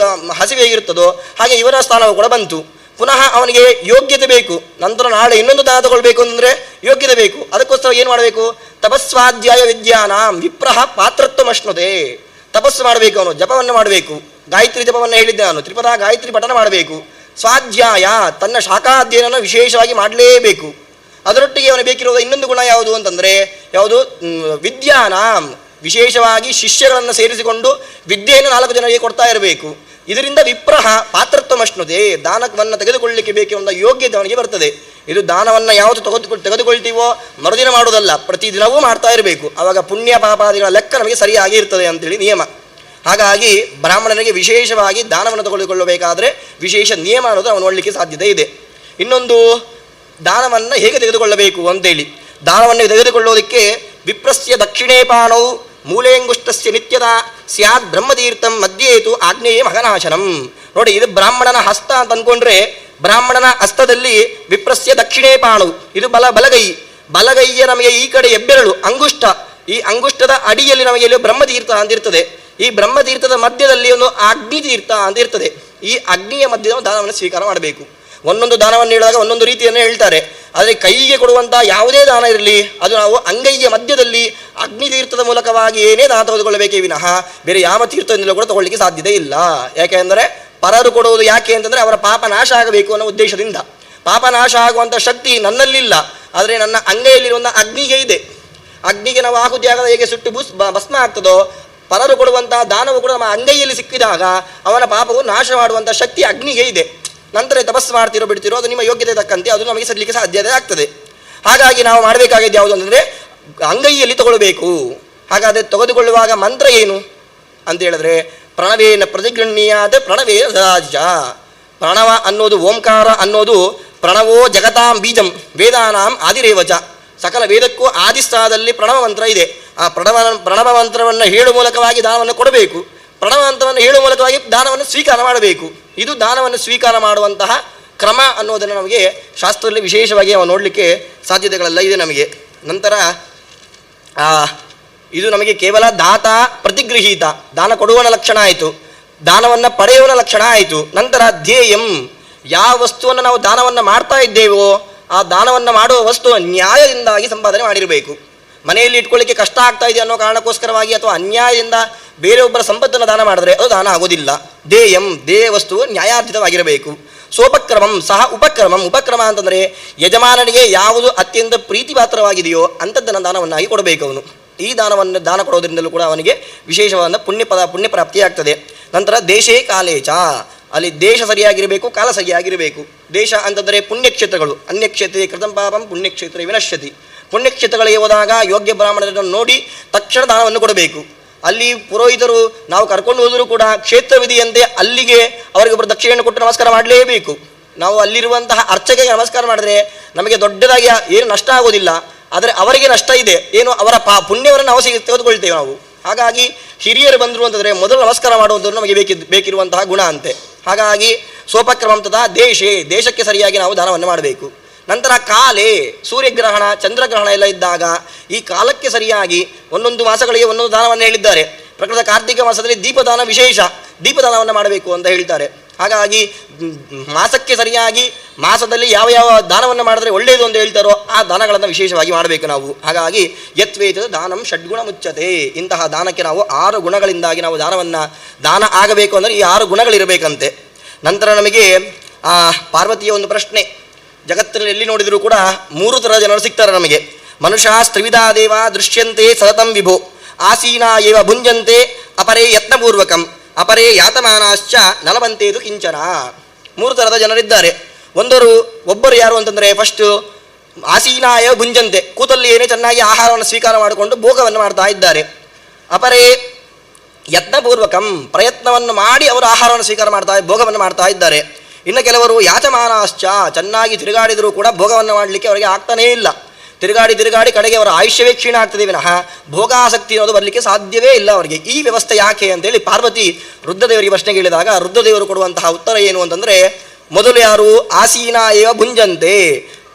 ಹಸಿವು ಹೇಗಿರ್ತದೋ ಹಾಗೆ ಇವರ ಸ್ಥಾನವು ಕೂಡ ಬಂತು. ಪುನಃ ಅವನಿಗೆ ಯೋಗ್ಯತೆ ಬೇಕು, ನಂತರ ನಾಳೆ ಇನ್ನೊಂದು ದಾನ ತಗೊಳ್ಬೇಕು ಅಂತಂದರೆ ಯೋಗ್ಯತೆ ಬೇಕು. ಅದಕ್ಕೋಸ್ಕರ ಏನು ಮಾಡಬೇಕು, ತಪಸ್ವಾಧ್ಯಾಯ ವಿದ್ಯಾನಾಂ ವಿಪ್ರಹ ಪಾತ್ರತ್ವಮಶ್ನುತೆ, ತಪಸ್ಸು ಮಾಡಬೇಕು, ಅವನು ಜಪವನ್ನು ಮಾಡಬೇಕು, ಗಾಯತ್ರಿ ಜಪವನ್ನು ಹೇಳಿದ್ದೆ ನಾನು, ತ್ರಿಪದ ಗಾಯತ್ರಿ ಪಠನ ಮಾಡಬೇಕು. ಸ್ವಾಧ್ಯಾಯ, ತನ್ನ ಶಾಖಾಧ್ಯಯನವನ್ನು ವಿಶೇಷವಾಗಿ ಮಾಡಲೇಬೇಕು. ಅದರೊಟ್ಟಿಗೆ ಅವನು ಬೇಕಿರುವ ಇನ್ನೊಂದು ಗುಣ ಯಾವುದು ಅಂತಂದರೆ ಯಾವುದು, ವಿದ್ಯಾನಾಂ, ವಿಶೇಷವಾಗಿ ಶಿಷ್ಯಗಳನ್ನು ಸೇರಿಸಿಕೊಂಡು ವಿದ್ಯೆಯನ್ನು 4 ಜನರಿಗೆ ಕೊಡ್ತಾ ಇರಬೇಕು. ಇದರಿಂದ ವಿಪ್ರಹ ಪಾತ್ರತ್ವಮಶ್ನುತೆ, ದಾನವನ್ನು ತೆಗೆದುಕೊಳ್ಳಲಿಕ್ಕೆ ಬೇಕೆಂಬ ಯೋಗ್ಯತೆ ಅವನಿಗೆ ಬರ್ತದೆ. ಇದು ದಾನವನ್ನು ಯಾವುದು ತೆಗೆದುಕೊಳ್ತೀವೋ ಮರುದಿನ ಮಾಡೋದಲ್ಲ, ಪ್ರತಿದಿನವೂ ಮಾಡ್ತಾ ಇರಬೇಕು. ಆವಾಗ ಪುಣ್ಯ ಪಾಪಾದಿಗಳ ಲೆಕ್ಕ ನಮಗೆ ಸರಿಯಾಗಿ ಇರ್ತದೆ ಅಂತೇಳಿ ನಿಯಮ. ಹಾಗಾಗಿ ಬ್ರಾಹ್ಮಣನಿಗೆ ವಿಶೇಷವಾಗಿ ದಾನವನ್ನು ತೆಗೆದುಕೊಳ್ಳಬೇಕಾದ್ರೆ ವಿಶೇಷ ನಿಯಮ ಅನ್ನೋದು ಅವನು ನೋಡಲಿಕ್ಕೆ ಸಾಧ್ಯತೆ ಇದೆ. ಇನ್ನೊಂದು, ದಾನವನ್ನು ಹೇಗೆ ತೆಗೆದುಕೊಳ್ಳಬೇಕು ಅಂತೇಳಿ, ದಾನವನ್ನು ತೆಗೆದುಕೊಳ್ಳೋದಕ್ಕೆ ವಿಪ್ರಸ್ಯ ದಕ್ಷಿಣೇ ಪಾಣವು ಮೂಲೇಂಗುಷ್ಟಸ್ಯ ನಿತ್ಯದ ಸ್ಯಾದ್ ಬ್ರಹ್ಮತೀರ್ಥಂ ಮಧ್ಯೇತು ಆಗ್ನೇಯ ಮಗನಾಶನಂ. ನೋಡಿ, ಇದು ಬ್ರಾಹ್ಮಣನ ಹಸ್ತ ಅಂತ ಅಂದ್ಕೊಂಡ್ರೆ ಬ್ರಾಹ್ಮಣನ ಹಸ್ತದಲ್ಲಿ ವಿಪ್ರಸ್ಯ ದಕ್ಷಿಣೇ ಪಾಣು, ಇದು ಬಲಗೈಯ ನಮಗೆ ಈ ಕಡೆ ಹೆಬ್ಬೆರಳು ಅಂಗುಷ್ಟ, ಈ ಅಂಗುಷ್ಟದ ಅಡಿಯಲ್ಲಿ ನಮಗೆ ಇಲ್ಲಿ ಬ್ರಹ್ಮತೀರ್ಥ ಅಂತಿರ್ತದೆ. ಈ ಬ್ರಹ್ಮತೀರ್ಥದ ಮಧ್ಯದಲ್ಲಿ ಒಂದು ಅಗ್ನಿತೀರ್ಥ ಅಂತ ಇರ್ತದೆ. ಈ ಅಗ್ನಿಯ ಮಧ್ಯದ ದಾನವನ್ನು ಸ್ವೀಕಾರ ಮಾಡಬೇಕು. ಒಂದೊಂದು ದಾನವನ್ನು ಹೇಳುವಾಗ ಒಂದೊಂದು ರೀತಿಯನ್ನು ಹೇಳ್ತಾರೆ. ಆದರೆ ಕೈಗೆ ಕೊಡುವಂಥ ಯಾವುದೇ ದಾನ ಇರಲಿ ಅದು ನಾವು ಅಂಗೈಯ ಮಧ್ಯದಲ್ಲಿ ಅಗ್ನಿತೀರ್ಥದ ಮೂಲಕವಾಗಿ ಏನೇ ದಾನ ತೆಗೆದುಕೊಳ್ಳಬೇಕೇ ವಿನಃ ಬೇರೆ ಯಾವ ತೀರ್ಥದಿಂದಲೂ ಕೂಡ ತಗೊಳ್ಳಿಕ್ಕೆ ಸಾಧ್ಯತೆ ಇಲ್ಲ. ಯಾಕೆಂದರೆ ಪರರು ಕೊಡುವುದು ಯಾಕೆ ಅಂತಂದರೆ ಅವರ ಪಾಪ ನಾಶ ಆಗಬೇಕು ಅನ್ನೋ ಉದ್ದೇಶದಿಂದ. ಪಾಪ ನಾಶ ಆಗುವಂಥ ಶಕ್ತಿ ನನ್ನಲ್ಲಿಲ್ಲ, ಆದರೆ ನನ್ನ ಅಂಗೈಯಲ್ಲಿರುವಂಥ ಅಗ್ನಿಗೆ ಇದೆ. ಅಗ್ನಿಗೆ ನಾವು ಆಹುತಿಯಾಗದ ಹೇಗೆ ಸುಟ್ಟು ಭಸ್ಮ ಆಗ್ತದೋ, ಪರರು ಕೊಡುವಂತಹ ದಾನವು ಕೂಡ ನಮ್ಮ ಅಂಗೈಯಲ್ಲಿ ಸಿಕ್ಕಿದಾಗ ಅವನ ಪಾಪವು ನಾಶ ಮಾಡುವಂಥ ಶಕ್ತಿ ಅಗ್ನಿಗೆ ಇದೆ. ನಂತರ ತಪಸ್ಸು ಮಾಡ್ತಿರೋ ಬಿಡ್ತಿರೋ ಅದು ನಿಮ್ಮ ಯೋಗ್ಯತೆ ತಕ್ಕಂತೆ ಅದು ನಮಗೆ ಸಲ್ಲಲಿಕ್ಕೆ ಸಾಧ್ಯತೆ ಆಗ್ತದೆ. ಹಾಗಾಗಿ ನಾವು ಮಾಡಬೇಕಾಗಿದ್ದು ಯಾವುದು ಅಂತಂದರೆ ಅಂಗೈಯಲ್ಲಿ ತಗೊಳ್ಬೇಕು. ಹಾಗಾದರೆ ತೆಗೆದುಕೊಳ್ಳುವಾಗ ಮಂತ್ರ ಏನು ಅಂತ ಹೇಳಿದ್ರೆ, ಪ್ರಣವೇನ ಪ್ರತಿಗೃಹ್ಣೀಯಾದ ಪ್ರಣವೇ ರಾಜ. ಪ್ರಣವ ಅನ್ನೋದು, ಓಂಕಾರ ಅನ್ನೋದು ಪ್ರಣವೋ ಜಗತಾಂ ಬೀಜಂ ವೇದಾನಾಂ ಆದಿರೇವಚ. ಸಕಲ ವೇದಕ್ಕೂ ಆದಿಸ್ಥಾನದಲ್ಲಿ ಪ್ರಣವ ಮಂತ್ರ ಇದೆ. ಆ ಪ್ರಣವ ಮಂತ್ರವನ್ನು ಹೇಳುವ ಮೂಲಕವಾಗಿ ದಾನವನ್ನು ಕೊಡಬೇಕು. ಪ್ರಣವ ಮಂತ್ರವನ್ನು ಹೇಳುವ ಮೂಲಕವಾಗಿ ದಾನವನ್ನು ಸ್ವೀಕಾರ ಮಾಡಬೇಕು. ಇದು ದಾನವನ್ನು ಸ್ವೀಕಾರ ಮಾಡುವಂತಹ ಕ್ರಮ ಅನ್ನೋದನ್ನು ನಮಗೆ ಶಾಸ್ತ್ರದಲ್ಲಿ ವಿಶೇಷವಾಗಿ ನಾವು ನೋಡಲಿಕ್ಕೆ ಸಾಧ್ಯತೆಗಳೆಲ್ಲ ಇದೆ ನಮಗೆ. ನಂತರ ಇದು ನಮಗೆ ಕೇವಲ ದಾತ ಪ್ರತಿಗೃಹೀತ, ದಾನ ಕೊಡುವನ ಲಕ್ಷಣ ಆಯಿತು, ದಾನವನ್ನು ಪಡೆಯುವನ ಲಕ್ಷಣ ಆಯಿತು. ನಂತರ ಧ್ಯೇಯಂ, ಯಾವ ವಸ್ತುವನ್ನು ನಾವು ದಾನವನ್ನು ಮಾಡ್ತಾ ಇದ್ದೇವೋ ಆ ದಾನವನ್ನು ಮಾಡುವ ವಸ್ತು ನ್ಯಾಯದಿಂದಾಗಿ ಸಂಪಾದನೆ ಮಾಡಿರಬೇಕು. ಮನೆಯಲ್ಲಿ ಇಟ್ಕೊಳ್ಳಿಕ್ಕೆ ಕಷ್ಟ ಆಗ್ತಾ ಇದೆ ಅನ್ನೋ ಕಾರಣಕ್ಕೋಸ್ಕರವಾಗಿ ಅಥವಾ ಅನ್ಯಾಯದಿಂದ ಬೇರೆಯೊಬ್ಬರ ಸಂಪತ್ತನ್ನು ದಾನ ಮಾಡಿದ್ರೆ ಅದು ದಾನ ಆಗೋದಿಲ್ಲ. ದೇಹ ವಸ್ತು ನ್ಯಾಯಾರ್ಜಿತವಾಗಿರಬೇಕು. ಸೋಪಕ್ರಮಂ ಸಹ ಉಪಕ್ರಮಂ. ಉಪಕ್ರಮ ಅಂತಂದರೆ ಯಜಮಾನನಿಗೆ ಯಾವುದು ಅತ್ಯಂತ ಪ್ರೀತಿಪಾತ್ರವಾಗಿದೆಯೋ ಅಂಥದ್ದನ್ನು ದಾನವನ್ನಾಗಿ ಕೊಡಬೇಕು ಅವನು. ಈ ದಾನ ಕೊಡೋದ್ರಿಂದಲೂ ಕೂಡ ಅವನಿಗೆ ವಿಶೇಷವಾದ ಪುಣ್ಯ ಪ್ರಾಪ್ತಿಯಾಗ್ತದೆ. ನಂತರ ದೇಶೇ ಕಾಲೇಚ, ಅಲ್ಲಿ ದೇಶ ಸರಿಯಾಗಿರಬೇಕು, ಕಾಲ ಸರಿಯಾಗಿರಬೇಕು. ದೇಶ ಅಂತಂದರೆ ಪುಣ್ಯಕ್ಷೇತ್ರಗಳು. ಅನ್ಯಕ್ಷೇತ್ರೇ ಕೃತಂ ಪಾಪಂ ಪುಣ್ಯಕ್ಷೇತ್ರೇ ವಿನಶ್ಯತಿ. ಪುಣ್ಯಕ್ಷೇತ್ರಗಳಿಗೆ ಹೋದಾಗ ಯೋಗ್ಯ ಬ್ರಾಹ್ಮಣರನ್ನು ನೋಡಿ ತಕ್ಷಣ ದಾನವನ್ನು ಕೊಡಬೇಕು. ಅಲ್ಲಿ ಪುರೋಹಿತರು ನಾವು ಕರ್ಕೊಂಡು ಹೋದರೂ ಕೂಡ ಕ್ಷೇತ್ರವಿಧಿಯಂತೆ ಅಲ್ಲಿಗೆ ಅವರಿಗೊಬ್ಬರು ದಕ್ಷಿಣೆಯನ್ನು ಕೊಟ್ಟು ನಮಸ್ಕಾರ ಮಾಡಲೇಬೇಕು. ನಾವು ಅಲ್ಲಿರುವಂತಹ ಅರ್ಚಕೆಗೆ ನಮಸ್ಕಾರ ಮಾಡಿದ್ರೆ ನಮಗೆ ದೊಡ್ಡದಾಗಿ ಏನು ನಷ್ಟ ಆಗೋದಿಲ್ಲ, ಆದರೆ ಅವರಿಗೆ ನಷ್ಟ ಇದೆ. ಏನು ಅವರ ಪುಣ್ಯವನ್ನು ನಾವು ತೆಗೆದುಕೊಳ್ತೇವೆ ನಾವು. ಹಾಗಾಗಿ ಹಿರಿಯರು ಬಂದರು ಅಂತಂದರೆ ಮೊದಲು ನಮಸ್ಕಾರ ಮಾಡುವಂಥದ್ದು ನಮಗೆ ಬೇಕಿರುವಂತಹ ಗುಣ ಅಂತೆ. ಹಾಗಾಗಿ ಸೋಪಕ್ರಮಂ ತಥಾ ದೇಶಕ್ಕೆ ಸರಿಯಾಗಿ ನಾವು ದಾನವನ್ನು ಮಾಡಬೇಕು. ನಂತರ ಕಾಲೇ, ಸೂರ್ಯಗ್ರಹಣ ಚಂದ್ರಗ್ರಹಣ ಎಲ್ಲ ಇದ್ದಾಗ ಈ ಕಾಲಕ್ಕೆ ಸರಿಯಾಗಿ ಒಂದೊಂದು ಮಾಸಗಳಿಗೆ ಒಂದೊಂದು ದಾನವನ್ನು ಹೇಳಿದ್ದಾರೆ. ಪ್ರಕೃತ ಕಾರ್ತಿಕ ಮಾಸದಲ್ಲಿ ದೀಪದಾನ ವಿಶೇಷ, ದೀಪದಾನವನ್ನು ಮಾಡಬೇಕು ಅಂತ ಹೇಳ್ತಾರೆ. ಹಾಗಾಗಿ ಮಾಸಕ್ಕೆ ಸರಿಯಾಗಿ ಮಾಸದಲ್ಲಿ ಯಾವ ಯಾವ ದಾನವನ್ನು ಮಾಡಿದ್ರೆ ಒಳ್ಳೆಯದು ಅಂತ ಹೇಳ್ತಾರೋ ಆ ದಾನಗಳನ್ನು ವಿಶೇಷವಾಗಿ ಮಾಡಬೇಕು ನಾವು. ಹಾಗಾಗಿ ಯತ್ವೇತ ದಾನಂ ಷಡ್ಗುಣ ಮುಚ್ಚತೆ. ಇಂತಹ ದಾನಕ್ಕೆ ನಾವು 6 ಗುಣಗಳಿಂದಾಗಿ ನಾವು ದಾನ ಆಗಬೇಕು ಅಂದರೆ ಈ 6 ಗುಣಗಳಿರಬೇಕಂತೆ. ನಂತರ ನಮಗೆ ಪಾರ್ವತಿಯ ಒಂದು ಪ್ರಶ್ನೆ. ಜಗತ್ತಿನಲ್ಲಿ ಎಲ್ಲಿ ನೋಡಿದರೂ ಕೂಡ 3 ಥರದ ಜನರು ಸಿಗ್ತಾರೆ ನಮಗೆ. ಮನುಷ್ಯ ಸ್ತ್ರಿವಿಧಾ ದೇವ ದೃಶ್ಯಂತೆ ಸತತಂ ವಿಭೋ ಆಸೀನಾ ಏವ ಭುಂಜಂತೆ ಅಪರೇ ಯತ್ನಪೂರ್ವಕಂ ಅಪರೇ ಯಾತಮಾನಾಶ್ಚ ನಲವಂತೇದು ಕಿಂಚನ. 3 ಥರದ ಜನರಿದ್ದಾರೆ. ಒಬ್ಬರು ಯಾರು ಅಂತಂದರೆ ಫಸ್ಟು ಆಸೀನಾಯ ಭುಂಜಂತೆ, ಕೂತಲ್ಲಿ ಏನೇ ಚೆನ್ನಾಗಿ ಆಹಾರವನ್ನು ಸ್ವೀಕಾರ ಮಾಡಿಕೊಂಡು ಭೋಗವನ್ನು ಮಾಡ್ತಾ ಇದ್ದಾರೆ. ಅಪರೇ ಯತ್ನಪೂರ್ವಕಂ, ಪ್ರಯತ್ನವನ್ನು ಮಾಡಿ ಅವರು ಆಹಾರವನ್ನು ಸ್ವೀಕಾರ ಭೋಗವನ್ನು ಮಾಡ್ತಾ ಇದ್ದಾರೆ. ಇನ್ನು ಕೆಲವರು ಯಾಚಮಾನಾಶ್ಚ, ಚೆನ್ನಾಗಿ ತಿರುಗಾಡಿದರೂ ಕೂಡ ಭೋಗವನ್ನು ಮಾಡಲಿಕ್ಕೆ ಅವರಿಗೆ ಆಗ್ತಾನೇ ಇಲ್ಲ. ತಿರುಗಾಡಿ ಕಡೆಗೆ ಅವರ ಆಯುಷ್ಯವೇ ಕ್ಷೀಣ ಆಗ್ತದೆ ವಿನಃ ಭೋಗಾಸಕ್ತಿ ಅನ್ನೋದು ಬರಲಿಕ್ಕೆ ಸಾಧ್ಯವೇ ಇಲ್ಲ ಅವರಿಗೆ. ಈ ವ್ಯವಸ್ಥೆ ಯಾಕೆ ಅಂತೇಳಿ ಪಾರ್ವತಿ ರುದ್ರದೇವರಿಗೆ ಪ್ರಶ್ನೆ ಕೇಳಿದಾಗ ರುದ್ರದೇವರು ಕೊಡುವಂತಹ ಉತ್ತರ ಏನು ಅಂತಂದರೆ, ಮೊದಲು ಯಾರು ಆಸೀನ ಏವ ಭುಂಜಂತೆ,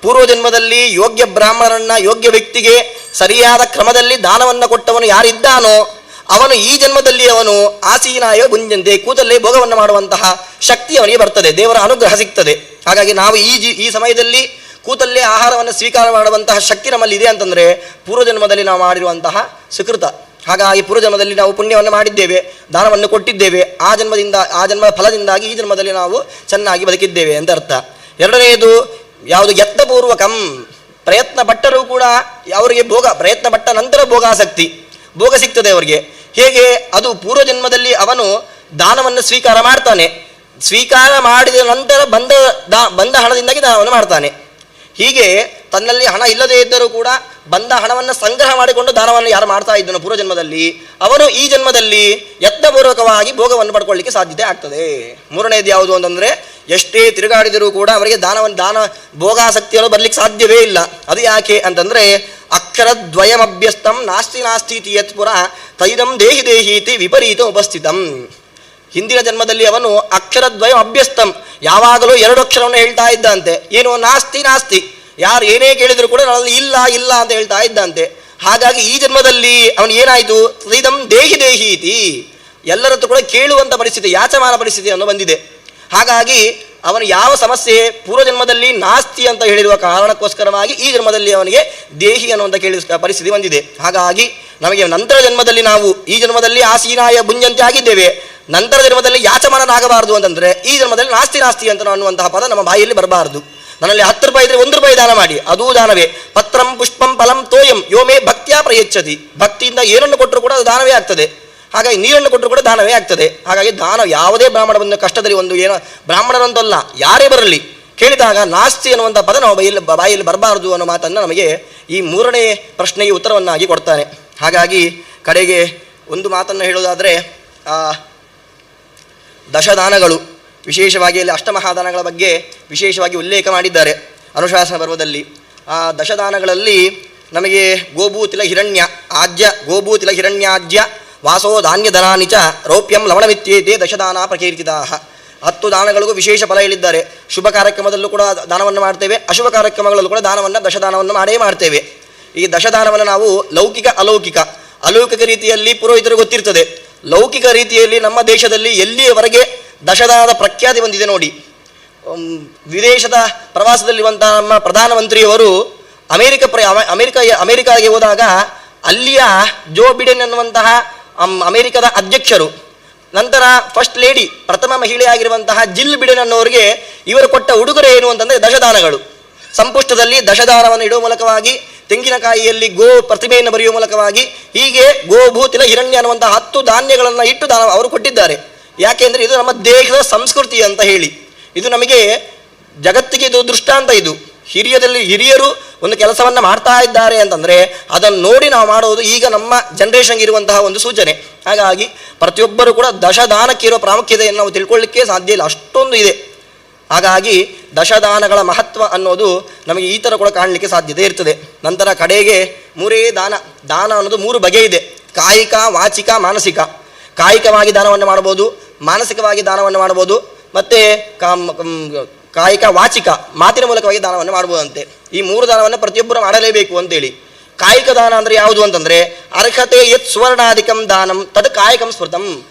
ಪೂರ್ವಜನ್ಮದಲ್ಲಿ ಯೋಗ್ಯ ಬ್ರಾಹ್ಮಣರನ್ನ ಯೋಗ್ಯ ವ್ಯಕ್ತಿಗೆ ಸರಿಯಾದ ಕ್ರಮದಲ್ಲಿ ದಾನವನ್ನು ಕೊಟ್ಟವನು ಯಾರಿದ್ದಾನೋ ಅವನು ಈ ಜನ್ಮದಲ್ಲಿ ಅವನು ಆಸೀನಾಯ ಭುಂಜಂತೆ, ಕೂತಲ್ಲೇ ಭೋಗವನ್ನು ಮಾಡುವಂತಹ ಶಕ್ತಿ ಅವನಿಗೆ ಬರ್ತದೆ, ದೇವರ ಅನುಗ್ರಹ ಸಿಗ್ತದೆ. ಹಾಗಾಗಿ ನಾವು ಈ ಸಮಯದಲ್ಲಿ ಕೂತಲ್ಲೇ ಆಹಾರವನ್ನು ಸ್ವೀಕಾರ ಮಾಡುವಂತಹ ಶಕ್ತಿ ನಮ್ಮಲ್ಲಿ ಇದೆ ಅಂತಂದರೆ ಪೂರ್ವಜನ್ಮದಲ್ಲಿ ನಾವು ಮಾಡಿರುವಂತಹ ಸುಕೃತ. ಹಾಗಾಗಿ ಪೂರ್ವಜನ್ಮದಲ್ಲಿ ನಾವು ಪುಣ್ಯವನ್ನು ಮಾಡಿದ್ದೇವೆ, ದಾನವನ್ನು ಕೊಟ್ಟಿದ್ದೇವೆ. ಆ ಜನ್ಮದ ಫಲದಿಂದಾಗಿ ಈ ಜನ್ಮದಲ್ಲಿ ನಾವು ಚೆನ್ನಾಗಿ ಬದುಕಿದ್ದೇವೆ ಅಂತ ಅರ್ಥ. ಎರಡನೆಯದು ಯಾವುದು ಯತ್ನಪೂರ್ವಕಂ, ಪ್ರಯತ್ನ ಪಟ್ಟರೂ ಕೂಡ ಅವರಿಗೆ ಪ್ರಯತ್ನ ಪಟ್ಟ ನಂತರ ಭೋಗ ಸಿಗ್ತದೆ ಅವರಿಗೆ. ಹೇಗೆ? ಅದು ಪೂರ್ವಜನ್ಮದಲ್ಲಿ ಅವನು ದಾನವನ್ನು ಸ್ವೀಕಾರ ಮಾಡ್ತಾನೆ, ಸ್ವೀಕಾರ ಮಾಡಿದ ನಂತರ ಬಂದ ಹಣದಿಂದಾಗಿ ದಾನವನ್ನು ಮಾಡ್ತಾನೆ. ಹೀಗೆ ತನ್ನಲ್ಲಿ ಹಣ ಇಲ್ಲದೇ ಇದ್ದರೂ ಕೂಡ ಬಂದ ಹಣವನ್ನು ಸಂಗ್ರಹ ಮಾಡಿಕೊಂಡು ದಾನವನ್ನು ಯಾರು ಮಾಡ್ತಾ ಇದ್ದನು ಪೂರ್ವಜನ್ಮದಲ್ಲಿ, ಅವನು ಈ ಜನ್ಮದಲ್ಲಿ ಯತ್ನಪೂರ್ವಕವಾಗಿ ಭೋಗವನ್ನು ಪಡ್ಕೊಳ್ಳಿಕ್ಕೆ ಸಾಧ್ಯತೆ ಆಗ್ತದೆ. ಮೂರನೇದು ಯಾವುದು ಅಂತಂದರೆ, ಎಷ್ಟೇ ತಿರುಗಾಡಿದರೂ ಕೂಡ ಅವರಿಗೆ ದಾನ ಭೋಗಾಸಕ್ತಿಯನ್ನು ಬರಲಿಕ್ಕೆ ಸಾಧ್ಯವೇ ಇಲ್ಲ. ಅದು ಯಾಕೆ ಅಂತಂದರೆ, ಅಕ್ಷರದ್ವಯಮಭ್ಯಸ್ತಂ ನಾಸ್ತಿ ಯತ್ಪುರ ತೈದಂ ದೇಹಿ ವಿಪರೀತ ಉಪಸ್ಥಿತಂ. ಹಿಂದಿನ ಜನ್ಮದಲ್ಲಿ ಅವನು ಅಕ್ಷರದ್ವಯ ಅಭ್ಯಸ್ತಂ, ಯಾವಾಗಲೂ 2 ಅಕ್ಷರವನ್ನು ಹೇಳ್ತಾ ಇದ್ದಂತೆ. ಏನು? ನಾಸ್ತಿ. ಯಾರು ಏನೇ ಕೇಳಿದ್ರು ಕೂಡ ನನ್ನಲ್ಲಿ ಇಲ್ಲ ಅಂತ ಹೇಳ್ತಾ ಇದ್ದಂತೆ. ಹಾಗಾಗಿ ಈ ಜನ್ಮದಲ್ಲಿ ಅವನು ಏನಾಯಿತು? ತೈದಂ ದೇಹಿ ಇತಿ, ಎಲ್ಲರದ್ದು ಕೂಡ ಕೇಳುವಂಥ ಪರಿಸ್ಥಿತಿ, ಯಾಚಮಾನ ಪರಿಸ್ಥಿತಿಯನ್ನು ಬಂದಿದೆ. ಹಾಗಾಗಿ ಅವನು ಯಾವ ಸಮಸ್ಯೆ ಪೂರ್ವಜನ್ಮದಲ್ಲಿ ನಾಸ್ತಿ ಅಂತ ಹೇಳಿರುವ ಕಾರಣಕ್ಕೋಸ್ಕರವಾಗಿ ಈ ಜನ್ಮದಲ್ಲಿ ಅವನಿಗೆ ದೇಹಿ ಅನ್ನುವಂಥ ಕೇಳಿದ ಪರಿಸ್ಥಿತಿ ಬಂದಿದೆ. ಹಾಗಾಗಿ ನಮಗೆ ನಂತರ ಜನ್ಮದಲ್ಲಿ ನಾವು ಈ ಜನ್ಮದಲ್ಲಿ ಆಸೀನಾಯ ಭುಂಜಂತೆ ಆಗಿದ್ದೇವೆ, ನಂತರ ಜನ್ಮದಲ್ಲಿ ಯಾಚಮಾನನಾಗಬಾರದು ಅಂತಂದರೆ ಈ ಜನ್ಮದಲ್ಲಿ ನಾಸ್ತಿ ಅಂತ ಅನ್ನುವಂತಹ ಪದ ನಮ್ಮ ಬಾಯಿಯಲ್ಲಿ ಬರಬಾರದು. ನನ್ನಲ್ಲಿ 10 ರೂಪಾಯಿ ಇದ್ರೆ 1 ರೂಪಾಯಿ ದಾನ ಮಾಡಿ, ಅದೂ ದಾನವೇ. ಪತ್ರಂ ಪುಷ್ಪಂ ಫಲಂ ತೋಯಂ ಯೋಮೇ ಭಕ್ತ್ಯಾ ಪ್ರಯಚ್ಛತಿ, ಭಕ್ತಿಯಿಂದ ಏನನ್ನು ಕೊಟ್ಟರು ಕೂಡ ಅದು ದಾನವೇ ಆಗ್ತದೆ. ಹಾಗಾಗಿ ನೀರನ್ನು ಕೊಟ್ಟರು ಕೂಡ ದಾನವೇ ಆಗ್ತದೆ. ಹಾಗಾಗಿ ದಾನ ಯಾವುದೇ ಬ್ರಾಹ್ಮಣ ಬಂದ ಕಷ್ಟದಲ್ಲಿ ಬ್ರಾಹ್ಮಣರಂತಲ್ಲ ಯಾರೇ ಬರಲಿ ಕೇಳಿದಾಗ ನಾಸ್ತಿ ಅನ್ನುವಂಥ ಪದ ನಾವು ಬಾಯಲ್ಲಿ ಬರಬಾರದು ಅನ್ನೋ ಮಾತನ್ನು ನಮಗೆ ಈ 3ನೇ ಪ್ರಶ್ನೆಗೆ ಉತ್ತರವನ್ನಾಗಿ ಕೊಡ್ತಾನೆ. ಹಾಗಾಗಿ ಕಡೆಗೆ ಒಂದು ಮಾತನ್ನು ಹೇಳೋದಾದರೆ, ದಶದಾನಗಳು ವಿಶೇಷವಾಗಿ ಅಲ್ಲಿ ಅಷ್ಟಮಹಾದಾನಗಳ ಬಗ್ಗೆ ವಿಶೇಷವಾಗಿ ಉಲ್ಲೇಖ ಮಾಡಿದ್ದಾರೆ ಅನುಶಾಸನ ಪರ್ವದಲ್ಲಿ. ಆ ದಶದಾನಗಳಲ್ಲಿ ನಮಗೆ ಗೋಭೂತಿಲ ಹಿರಣ್ಯಾಜ್ಯ ವಾಸೋ ಧಾನ್ಯಧನಾನಿ ಚ ರೌಪ್ಯಂ ಲವಣಮಿತ್ಯೇತೆ ದಶದಾನ ಪ್ರಕೀರ್ತಿತಾ. 10 ದಾನಗಳಿಗೂ ವಿಶೇಷ ಫಲ ಹೇಳಿದ್ದಾರೆ. ಶುಭ ಕಾರ್ಯಕ್ರಮದಲ್ಲೂ ಕೂಡ ದಾನವನ್ನು ಮಾಡ್ತೇವೆ, ಅಶುಭ ಕಾರ್ಯಕ್ರಮಗಳಲ್ಲೂ ಕೂಡ ದಶದಾನವನ್ನು ಮಾಡೇ ಮಾಡ್ತೇವೆ. ಈ ದಶದಾನವನ್ನು ನಾವು ಲೌಕಿಕ ಅಲೌಕಿಕ ರೀತಿಯಲ್ಲಿ ಪುರೋಹಿತರು ಗೊತ್ತಿರ್ತದೆ. ಲೌಕಿಕ ರೀತಿಯಲ್ಲಿ ನಮ್ಮ ದೇಶದಲ್ಲಿ ಎಲ್ಲಿಯವರೆಗೆ ದಶದಾನದ ಪ್ರಖ್ಯಾತಿ ಬಂದಿದೆ ನೋಡಿ. ವಿದೇಶದ ಪ್ರವಾಸದಲ್ಲಿರುವಂತಹ ನಮ್ಮ ಪ್ರಧಾನಮಂತ್ರಿಯವರು ಅಮೆರಿಕಾಗೆ ಹೋದಾಗ ಅಲ್ಲಿಯ ಜೋ ಬಿಡೆನ್ ಅನ್ನುವಂತಹ ಅಮೆರಿಕದ ಅಧ್ಯಕ್ಷರು, ನಂತರ ಫಸ್ಟ್ ಲೇಡಿ ಪ್ರಥಮ ಮಹಿಳೆಯಾಗಿರುವಂತಹ ಜಿಲ್ ಬಿಡೆನ್ ಅನ್ನೋರಿಗೆ ಇವರು ಕೊಟ್ಟ ಉಡುಗೊರೆ ಏನು ಅಂತಂದರೆ ದಶದಾನಗಳು. ಸಂಪುಷ್ಟದಲ್ಲಿ ದಶದಾನವನ್ನು ಇಡುವ ಮೂಲಕವಾಗಿ, ತೆಂಗಿನಕಾಯಿಯಲ್ಲಿ ಗೋ ಪ್ರತಿಮೆಯನ್ನು ಬರೆಯುವ ಮೂಲಕವಾಗಿ, ಹೀಗೆ ಗೋಭೂತಿಲ ಹಿರಣ್ಯ ಅನ್ನುವಂತಹ 10 ಧಾನ್ಯಗಳನ್ನು ಇಟ್ಟು ದಾನ ಅವರು ಕೊಟ್ಟಿದ್ದಾರೆ. ಯಾಕೆಂದರೆ ಇದು ನಮ್ಮ ದೇಶದ ಸಂಸ್ಕೃತಿ ಅಂತ ಹೇಳಿ, ಇದು ನಮಗೆ ಜಗತ್ತಿಗೆ ಇದು ದೃಷ್ಟಾಂತ. ಇದು ಹಿರಿಯರು ಒಂದು ಕೆಲಸವನ್ನು ಮಾಡ್ತಾ ಇದ್ದಾರೆ ಅಂತಂದರೆ ಅದನ್ನು ನೋಡಿ ನಾವು ಮಾಡೋದು ಈಗ ನಮ್ಮ ಜನ್ರೇಷನ್ಗೆ ಇರುವಂತಹ ಒಂದು ಸೂಚನೆ. ಹಾಗಾಗಿ ಪ್ರತಿಯೊಬ್ಬರು ಕೂಡ ದಶದಾನಕ್ಕೆ ಇರೋ ಪ್ರಾಮುಖ್ಯತೆಯನ್ನು ನಾವು ತಿಳ್ಕೊಳ್ಳಿಕ್ಕೆ ಸಾಧ್ಯ ಇಲ್ಲ, ಅಷ್ಟೊಂದು ಇದೆ. ಹಾಗಾಗಿ ದಶದಾನಗಳ ಮಹತ್ವ ಅನ್ನೋದು ನಮಗೆ ಈ ಥರ ಕೂಡ ಕಾಣಲಿಕ್ಕೆ ಸಾಧ್ಯತೆ ಇರ್ತದೆ. ನಂತರ ಕಡೆಗೆ 3 ದಾನ ಅನ್ನೋದು 3 ಬಗೆ ಇದೆ: ಕಾಯಿಕ, ವಾಚಿಕ, ಮಾನಸಿಕ. ಕಾಯಿಕವಾಗಿ ದಾನವನ್ನು ಮಾಡ್ಬೋದು, ಮಾನಸಿಕವಾಗಿ ದಾನವನ್ನು ಮಾಡ್ಬೋದು, ಮತ್ತು ಕಾಯಿಕ ವಾಚಿಕ ಮಾತಿನ ಮೂಲಕವಾಗಿ ದಾನವನ್ನು ಮಾಡ್ಬೋದಂತೆ. ಈ 3 ದಾನವನ್ನು ಪ್ರತಿಯೊಬ್ಬರು ಮಾಡಲೇಬೇಕು ಅಂತೇಳಿ. ಕಾಯಿಕ ದಾನ ಅಂದರೆ ಯಾವುದು ಅಂತಂದರೆ, ಅರ್ಹತೆ ಯತ್ ಸುವರ್ಣಾಧಿಕಂ ದಾನಂ ತದ್ ಕಾಯಕಂ ಸ್ಮೃತಂ.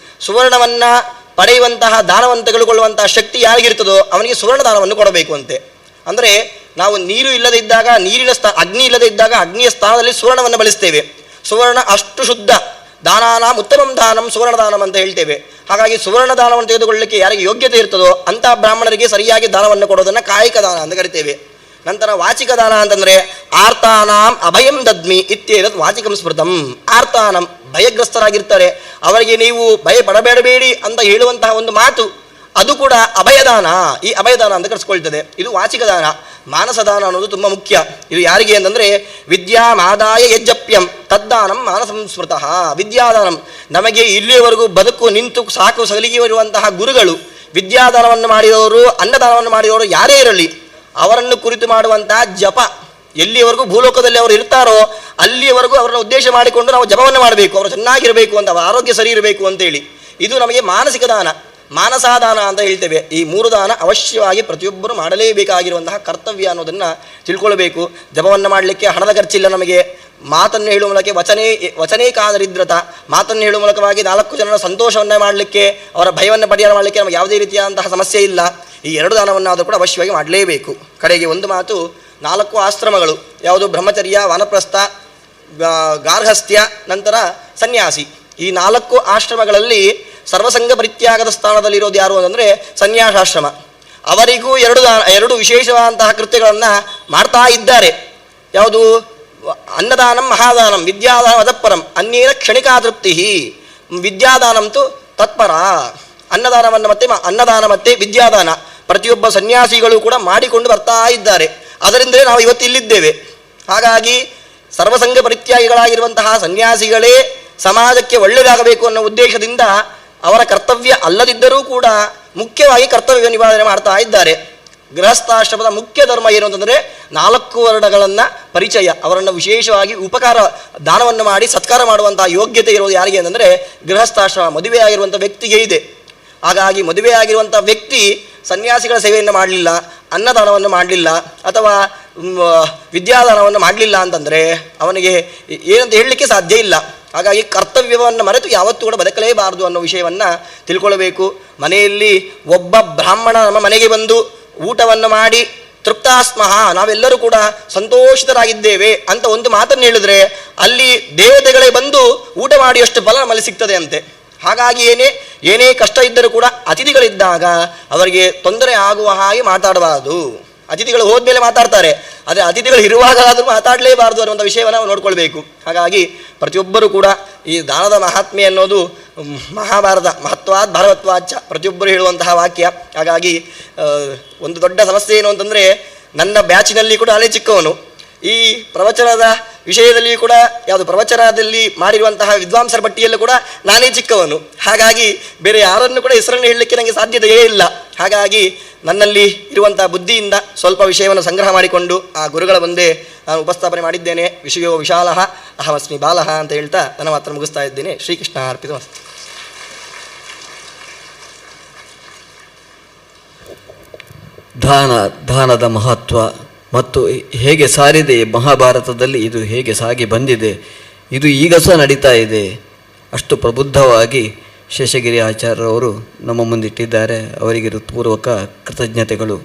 ಸುವರ್ಣವನ್ನು ಪಡೆಯುವಂತಹ ದಾನವನ್ನು ತೆಗೆದುಕೊಳ್ಳುವಂತಹ ಶಕ್ತಿ ಯಾರಿಗಿರ್ತದೋ ಅವನಿಗೆ ಸುವರ್ಣ ದಾನವನ್ನು ಕೊಡಬೇಕು ಅಂತೆ. ಅಂದರೆ ನಾವು ನೀರು ಇಲ್ಲದೆ ಇದ್ದಾಗ ಅಗ್ನಿ ಇಲ್ಲದೆ ಇದ್ದಾಗ ಅಗ್ನಿಯ ಸ್ಥಾನದಲ್ಲಿ ಸುವರ್ಣವನ್ನು ಬಳಸ್ತೇವೆ. ಸುವರ್ಣ ಅಷ್ಟು ಶುದ್ಧ. ದಾನಾನಾಂ ಉತ್ತಮಂ ದಾನಂ ಸುವರ್ಣ ದಾನಂ ಅಂತ ಹೇಳ್ತೇವೆ. ಹಾಗಾಗಿ ಸುವರ್ಣ ದಾನವನ್ನು ತೆಗೆದುಕೊಳ್ಳಲಿಕ್ಕೆ ಯಾರಿಗೆ ಯೋಗ್ಯತೆ ಇರ್ತದೋ ಅಂತಹ ಬ್ರಾಹ್ಮಣರಿಗೆ ಸರಿಯಾಗಿ ದಾನವನ್ನು ಕೊಡೋದನ್ನು ಕಾಯಿಕ ದಾನ ಅಂತ ಕರಿತೇವೆ. ನಂತರ ವಾಚಿಕ ದಾನ ಅಂತಂದರೆ ಆರ್ತಾನಾಂ ಅಭಯಂ ದದ್ಮಿ ಇತ್ಯೇತದ್ ವಾಚಿಕಂ ಸ್ಮೃತಂ. ಆರ್ತಾನಂ ಭಯಗ್ರಸ್ತರಾಗಿರ್ತಾರೆ, ಅವರಿಗೆ ನೀವು ಭಯ ಪಡಬೇಡಬೇಡಿ ಅಂತ ಹೇಳುವಂತಹ ಒಂದು ಮಾತು, ಅದು ಕೂಡ ಅಭಯದಾನ. ಈ ಅಭಯದಾನ ಅಂತ ಕರೆಸ್ಕೊಳ್ತದೆ. ಇದು ವಾಚಿಕ ದಾನ. ಮಾನಸ ದಾನ ಅನ್ನೋದು ತುಂಬ ಮುಖ್ಯ. ಇದು ಯಾರಿಗೆ ಅಂತಂದರೆ ವಿದ್ಯಾಮಾದಾಯ ಯಜ್ಜಪ್ಯಂ ತದ್ದಾನಂ ಮಾನಸಂ ಸ್ಮೃತಃ. ವಿದ್ಯಾದಾನಂ, ನಮಗೆ ಇಲ್ಲಿಯವರೆಗೂ ಬದುಕು ನಿಂತು ಸಾಕು ಸಗಲಿಗೆ ಇರುವಂತಹ ಗುರುಗಳು, ವಿದ್ಯಾದಾನವನ್ನು ಮಾಡಿದವರು, ಅನ್ನದಾನವನ್ನು ಮಾಡಿದವರು ಯಾರೇ ಇರಲಿ, ಅವರನ್ನು ಕುರಿತು ಮಾಡುವಂತಹ ಜಪ, ಎಲ್ಲಿಯವರೆಗೂ ಭೂಲೋಕದಲ್ಲಿ ಅವರು ಇರ್ತಾರೋ ಅಲ್ಲಿಯವರೆಗೂ ಅವರನ್ನು ಉದ್ದೇಶ ಮಾಡಿಕೊಂಡು ನಾವು ಜಪವನ್ನು ಮಾಡಬೇಕು. ಅವರು ಚೆನ್ನಾಗಿರಬೇಕು ಅಂತ, ಅವರ ಆರೋಗ್ಯ ಸರಿ ಇರಬೇಕು ಅಂತೇಳಿ. ಇದು ನಮಗೆ ಮಾನಸಿಕ ದಾನ, ಮಾನಸಾದಾನ ಅಂತ ಹೇಳ್ತೇವೆ. ಈ 3 ದಾನ ಅವಶ್ಯವಾಗಿ ಪ್ರತಿಯೊಬ್ಬರು ಮಾಡಲೇಬೇಕಾಗಿರುವಂತಹ ಕರ್ತವ್ಯ ಅನ್ನೋದನ್ನು ತಿಳ್ಕೊಳ್ಬೇಕು. ಜಪವನ್ನು ಮಾಡಲಿಕ್ಕೆ ಹಣದ ಖರ್ಚಿಲ್ಲ ನಮಗೆ. ಮಾತನ್ನು ಹೇಳುವ ಮೂಲಕ ವಚನೇ ಕಾದರಿದ್ರತ, ಮಾತನ್ನು ಹೇಳುವ ಮೂಲಕವಾಗಿ 4 ಜನರ ಸಂತೋಷವನ್ನು ಮಾಡಲಿಕ್ಕೆ, ಅವರ ಭಯವನ್ನು ಪರಿಹಾರ ಮಾಡಲಿಕ್ಕೆ ನಮಗೆ ಯಾವುದೇ ರೀತಿಯಾದಂತಹ ಸಮಸ್ಯೆ ಇಲ್ಲ. ಈ 2 ದಾನವನ್ನು ಆದರೂ ಕೂಡ ಅವಶ್ಯವಾಗಿ ಮಾಡಲೇಬೇಕು. ಕಡೆಗೆ ಒಂದು ಮಾತು, 4 ಆಶ್ರಮಗಳು ಯಾವುದು? ಬ್ರಹ್ಮಚರ್ಯ, ವಾನಪ್ರಸ್ಥ, ಗಾರ್ಹಸ್ಥ್ಯ, ನಂತರ ಸನ್ಯಾಸಿ. ಈ 4 ಆಶ್ರಮಗಳಲ್ಲಿ ಸರ್ವಸಂಗ ಪರಿತ್ಯಾಗದ ಸ್ಥಾನದಲ್ಲಿರೋದು ಯಾರು ಅಂತಂದರೆ ಸನ್ಯಾಸಾಶ್ರಮ. ಅವರಿಗೂ 2 ವಿಶೇಷವಾದಂತಹ ಕೃತ್ಯಗಳನ್ನು ಮಾಡ್ತಾ ಇದ್ದಾರೆ. ಯಾವುದು? ಅನ್ನದಾನಂ ಮಹಾದಾನಂ ವಿದ್ಯಾದಾನ ಅದಪ್ಪರಂ ಅನ್ಯೇನ ಕ್ಷಣಿಕಾ ತೃಪ್ತಿ. ವಿದ್ಯಾದಾನಂತೂ ತತ್ಪರ. ಅನ್ನದಾನ ಮತ್ತು ವಿದ್ಯಾದಾನ ಪ್ರತಿಯೊಬ್ಬ ಸನ್ಯಾಸಿಗಳು ಕೂಡ ಮಾಡಿಕೊಂಡು ಬರ್ತಾ ಇದ್ದಾರೆ. ಅದರಿಂದಲೇ ನಾವು ಇವತ್ತು ಇಲ್ಲಿದ್ದೇವೆ. ಹಾಗಾಗಿ ಸರ್ವಸಂಗ ಪರಿತ್ಯಾಗಿಗಳಾಗಿರುವಂತಹ ಸನ್ಯಾಸಿಗಳೇ ಸಮಾಜಕ್ಕೆ ಒಳ್ಳೆಯದಾಗಬೇಕು ಅನ್ನೋ ಉದ್ದೇಶದಿಂದ ಅವರ ಕರ್ತವ್ಯ ಅಲ್ಲದಿದ್ದರೂ ಕೂಡ ಮುಖ್ಯವಾಗಿ ಕರ್ತವ್ಯ ನಿವಾರಣೆ ಮಾಡ್ತಾ ಇದ್ದಾರೆ. ಗೃಹಸ್ಥಾಶ್ರಮದ ಮುಖ್ಯ ಧರ್ಮ ಏನು ಅಂತಂದರೆ 4 ವರ್ಣಗಳನ್ನು ಪರಿಚಯ, ಅವರನ್ನು ವಿಶೇಷವಾಗಿ ಉಪಕಾರ ದಾನವನ್ನು ಮಾಡಿ ಸತ್ಕಾರ ಮಾಡುವಂತಹ ಯೋಗ್ಯತೆ ಇರೋದು ಯಾರಿಗೆ ಅಂತಂದರೆ ಗೃಹಸ್ಥಾಶ್ರಮ, ಮದುವೆಯಾಗಿರುವಂಥ ವ್ಯಕ್ತಿಗೆ ಇದೆ. ಹಾಗಾಗಿ ಮದುವೆಯಾಗಿರುವಂಥ ವ್ಯಕ್ತಿ ಸನ್ಯಾಸಿಗಳ ಸೇವೆಯನ್ನು ಮಾಡಲಿಲ್ಲ, ಅನ್ನದಾನವನ್ನು ಮಾಡಲಿಲ್ಲ, ಅಥವಾ ವಿದ್ಯಾದಾನವನ್ನು ಮಾಡಲಿಲ್ಲ ಅಂತಂದರೆ ಅವನಿಗೆ ಏನಂತ ಹೇಳಲಿಕ್ಕೆ ಸಾಧ್ಯ ಇಲ್ಲ. ಹಾಗಾಗಿ ಕರ್ತವ್ಯವನ್ನು ಮರೆತು ಯಾವತ್ತೂ ಕೂಡ ಬದುಕಲೇಬಾರದು ಅನ್ನೋ ವಿಷಯವನ್ನು ತಿಳ್ಕೊಳ್ಬೇಕು. ಮನೆಯಲ್ಲಿ ಒಬ್ಬ ಬ್ರಾಹ್ಮಣ ನಮ್ಮ ಮನೆಗೆ ಬಂದು ಊಟವನ್ನು ಮಾಡಿ ತೃಪ್ತಾಸ್ಮಃ, ನಾವೆಲ್ಲರೂ ಕೂಡ ಸಂತೋಷಿತರಾಗಿದ್ದೇವೆ ಅಂತ ಒಂದು ಮಾತನ್ನು ಹೇಳಿದ್ರೆ ಅಲ್ಲಿ ದೇವತೆಗಳೇ ಬಂದು ಊಟ ಮಾಡಿ ಅಷ್ಟು ಫಲ ನಮ್ಮಲ್ಲಿ ಸಿಗ್ತದೆ ಅಂತೆ. ಹಾಗಾಗಿ ಏನೇ ಕಷ್ಟ ಇದ್ದರೂ ಕೂಡ ಅತಿಥಿಗಳಿದ್ದಾಗ ಅವರಿಗೆ ತೊಂದರೆ ಆಗುವ ಹಾಗೆ ಮಾತಾಡಬಾರದು. ಅತಿಥಿಗಳು ಹೋದ್ಮೇಲೆ ಮಾತಾಡ್ತಾರೆ, ಆದರೆ ಅತಿಥಿಗಳು ಇರುವಾಗಲಾದರೂ ಮಾತಾಡಲೇಬಾರದು ಅನ್ನುವಂಥ ವಿಷಯವನ್ನು ನಾವು ನೋಡ್ಕೊಳ್ಬೇಕು. ಹಾಗಾಗಿ ಪ್ರತಿಯೊಬ್ಬರೂ ಕೂಡ ಈ ದಾನದ ಮಹಾತ್ಮೆ ಅನ್ನೋದು ಮಹಾಭಾರತ ಮಹತ್ವಾದ್ ಭಾರವತ್ವಾಚ ಪ್ರತಿಯೊಬ್ಬರು ಹೇಳುವಂತಹ ವಾಕ್ಯ. ಹಾಗಾಗಿ ಒಂದು ದೊಡ್ಡ ಸಮಸ್ಯೆ ಏನು ಅಂತಂದರೆ, ನನ್ನ ಬ್ಯಾಚಿನಲ್ಲಿ ಕೂಡ ಅಲ್ಲೇ ಚಿಕ್ಕವನು, ಈ ಪ್ರವಚನದ ವಿಷಯದಲ್ಲಿ ಕೂಡ ಯಾವುದು ಪ್ರವಚನದಲ್ಲಿ ಮಾಡಿರುವಂತಹ ವಿದ್ವಾಂಸರ ಪಟ್ಟಿಯಲ್ಲೂ ಕೂಡ ನಾನೇ ಚಿಕ್ಕವನು. ಹಾಗಾಗಿ ಬೇರೆ ಯಾರನ್ನು ಕೂಡ ಹೆಸರನ್ನು ಹೇಳಲಿಕ್ಕೆ ನನಗೆ ಸಾಧ್ಯತೆಯೇ ಇಲ್ಲ. ಹಾಗಾಗಿ ನನ್ನಲ್ಲಿ ಇರುವಂತಹ ಬುದ್ಧಿಯಿಂದ ಸ್ವಲ್ಪ ವಿಷಯವನ್ನು ಸಂಗ್ರಹ ಮಾಡಿಕೊಂಡು ಆ ಗುರುಗಳ ಮುಂದೆ ನಾನು ಉಪಸ್ಥಾಪನೆ ಮಾಡಿದ್ದೇನೆ. ವಿಷಯೋ ವಿಶಾಲಃ ಅಹಮಸ್ಮಿ ಬಾಲಃ ಅಂತ ಹೇಳ್ತಾ ನನ್ನ ಮಾತ್ರ ಮುಗಿಸ್ತಾ ಇದ್ದೇನೆ. ಶ್ರೀಕೃಷ್ಣ ಅರ್ಪಿತಮಸ್ತು. ದಾನದ ಮಹತ್ವ ಮತ್ತು ಹೇಗೆ ಸಾರಿದೆ ಮಹಾಭಾರತದಲ್ಲಿ, ಇದು ಹೇಗೆ ಸಾಗಿ ಬಂದಿದೆ, ಇದು ಈಗ ಸಹ ನಡೀತಾ ಇದೆ. ಅಷ್ಟು ಪ್ರಬುದ್ಧವಾಗಿ ಶೇಷಗಿರಿ ಆಚಾರ್ಯರವರು ನಮ್ಮ ಮುಂದಿಟ್ಟಿದ್ದಾರೆ. ಅವರಿಗೆ ಹೃತ್ಪೂರ್ವಕ ಕೃತಜ್ಞತೆಗಳು.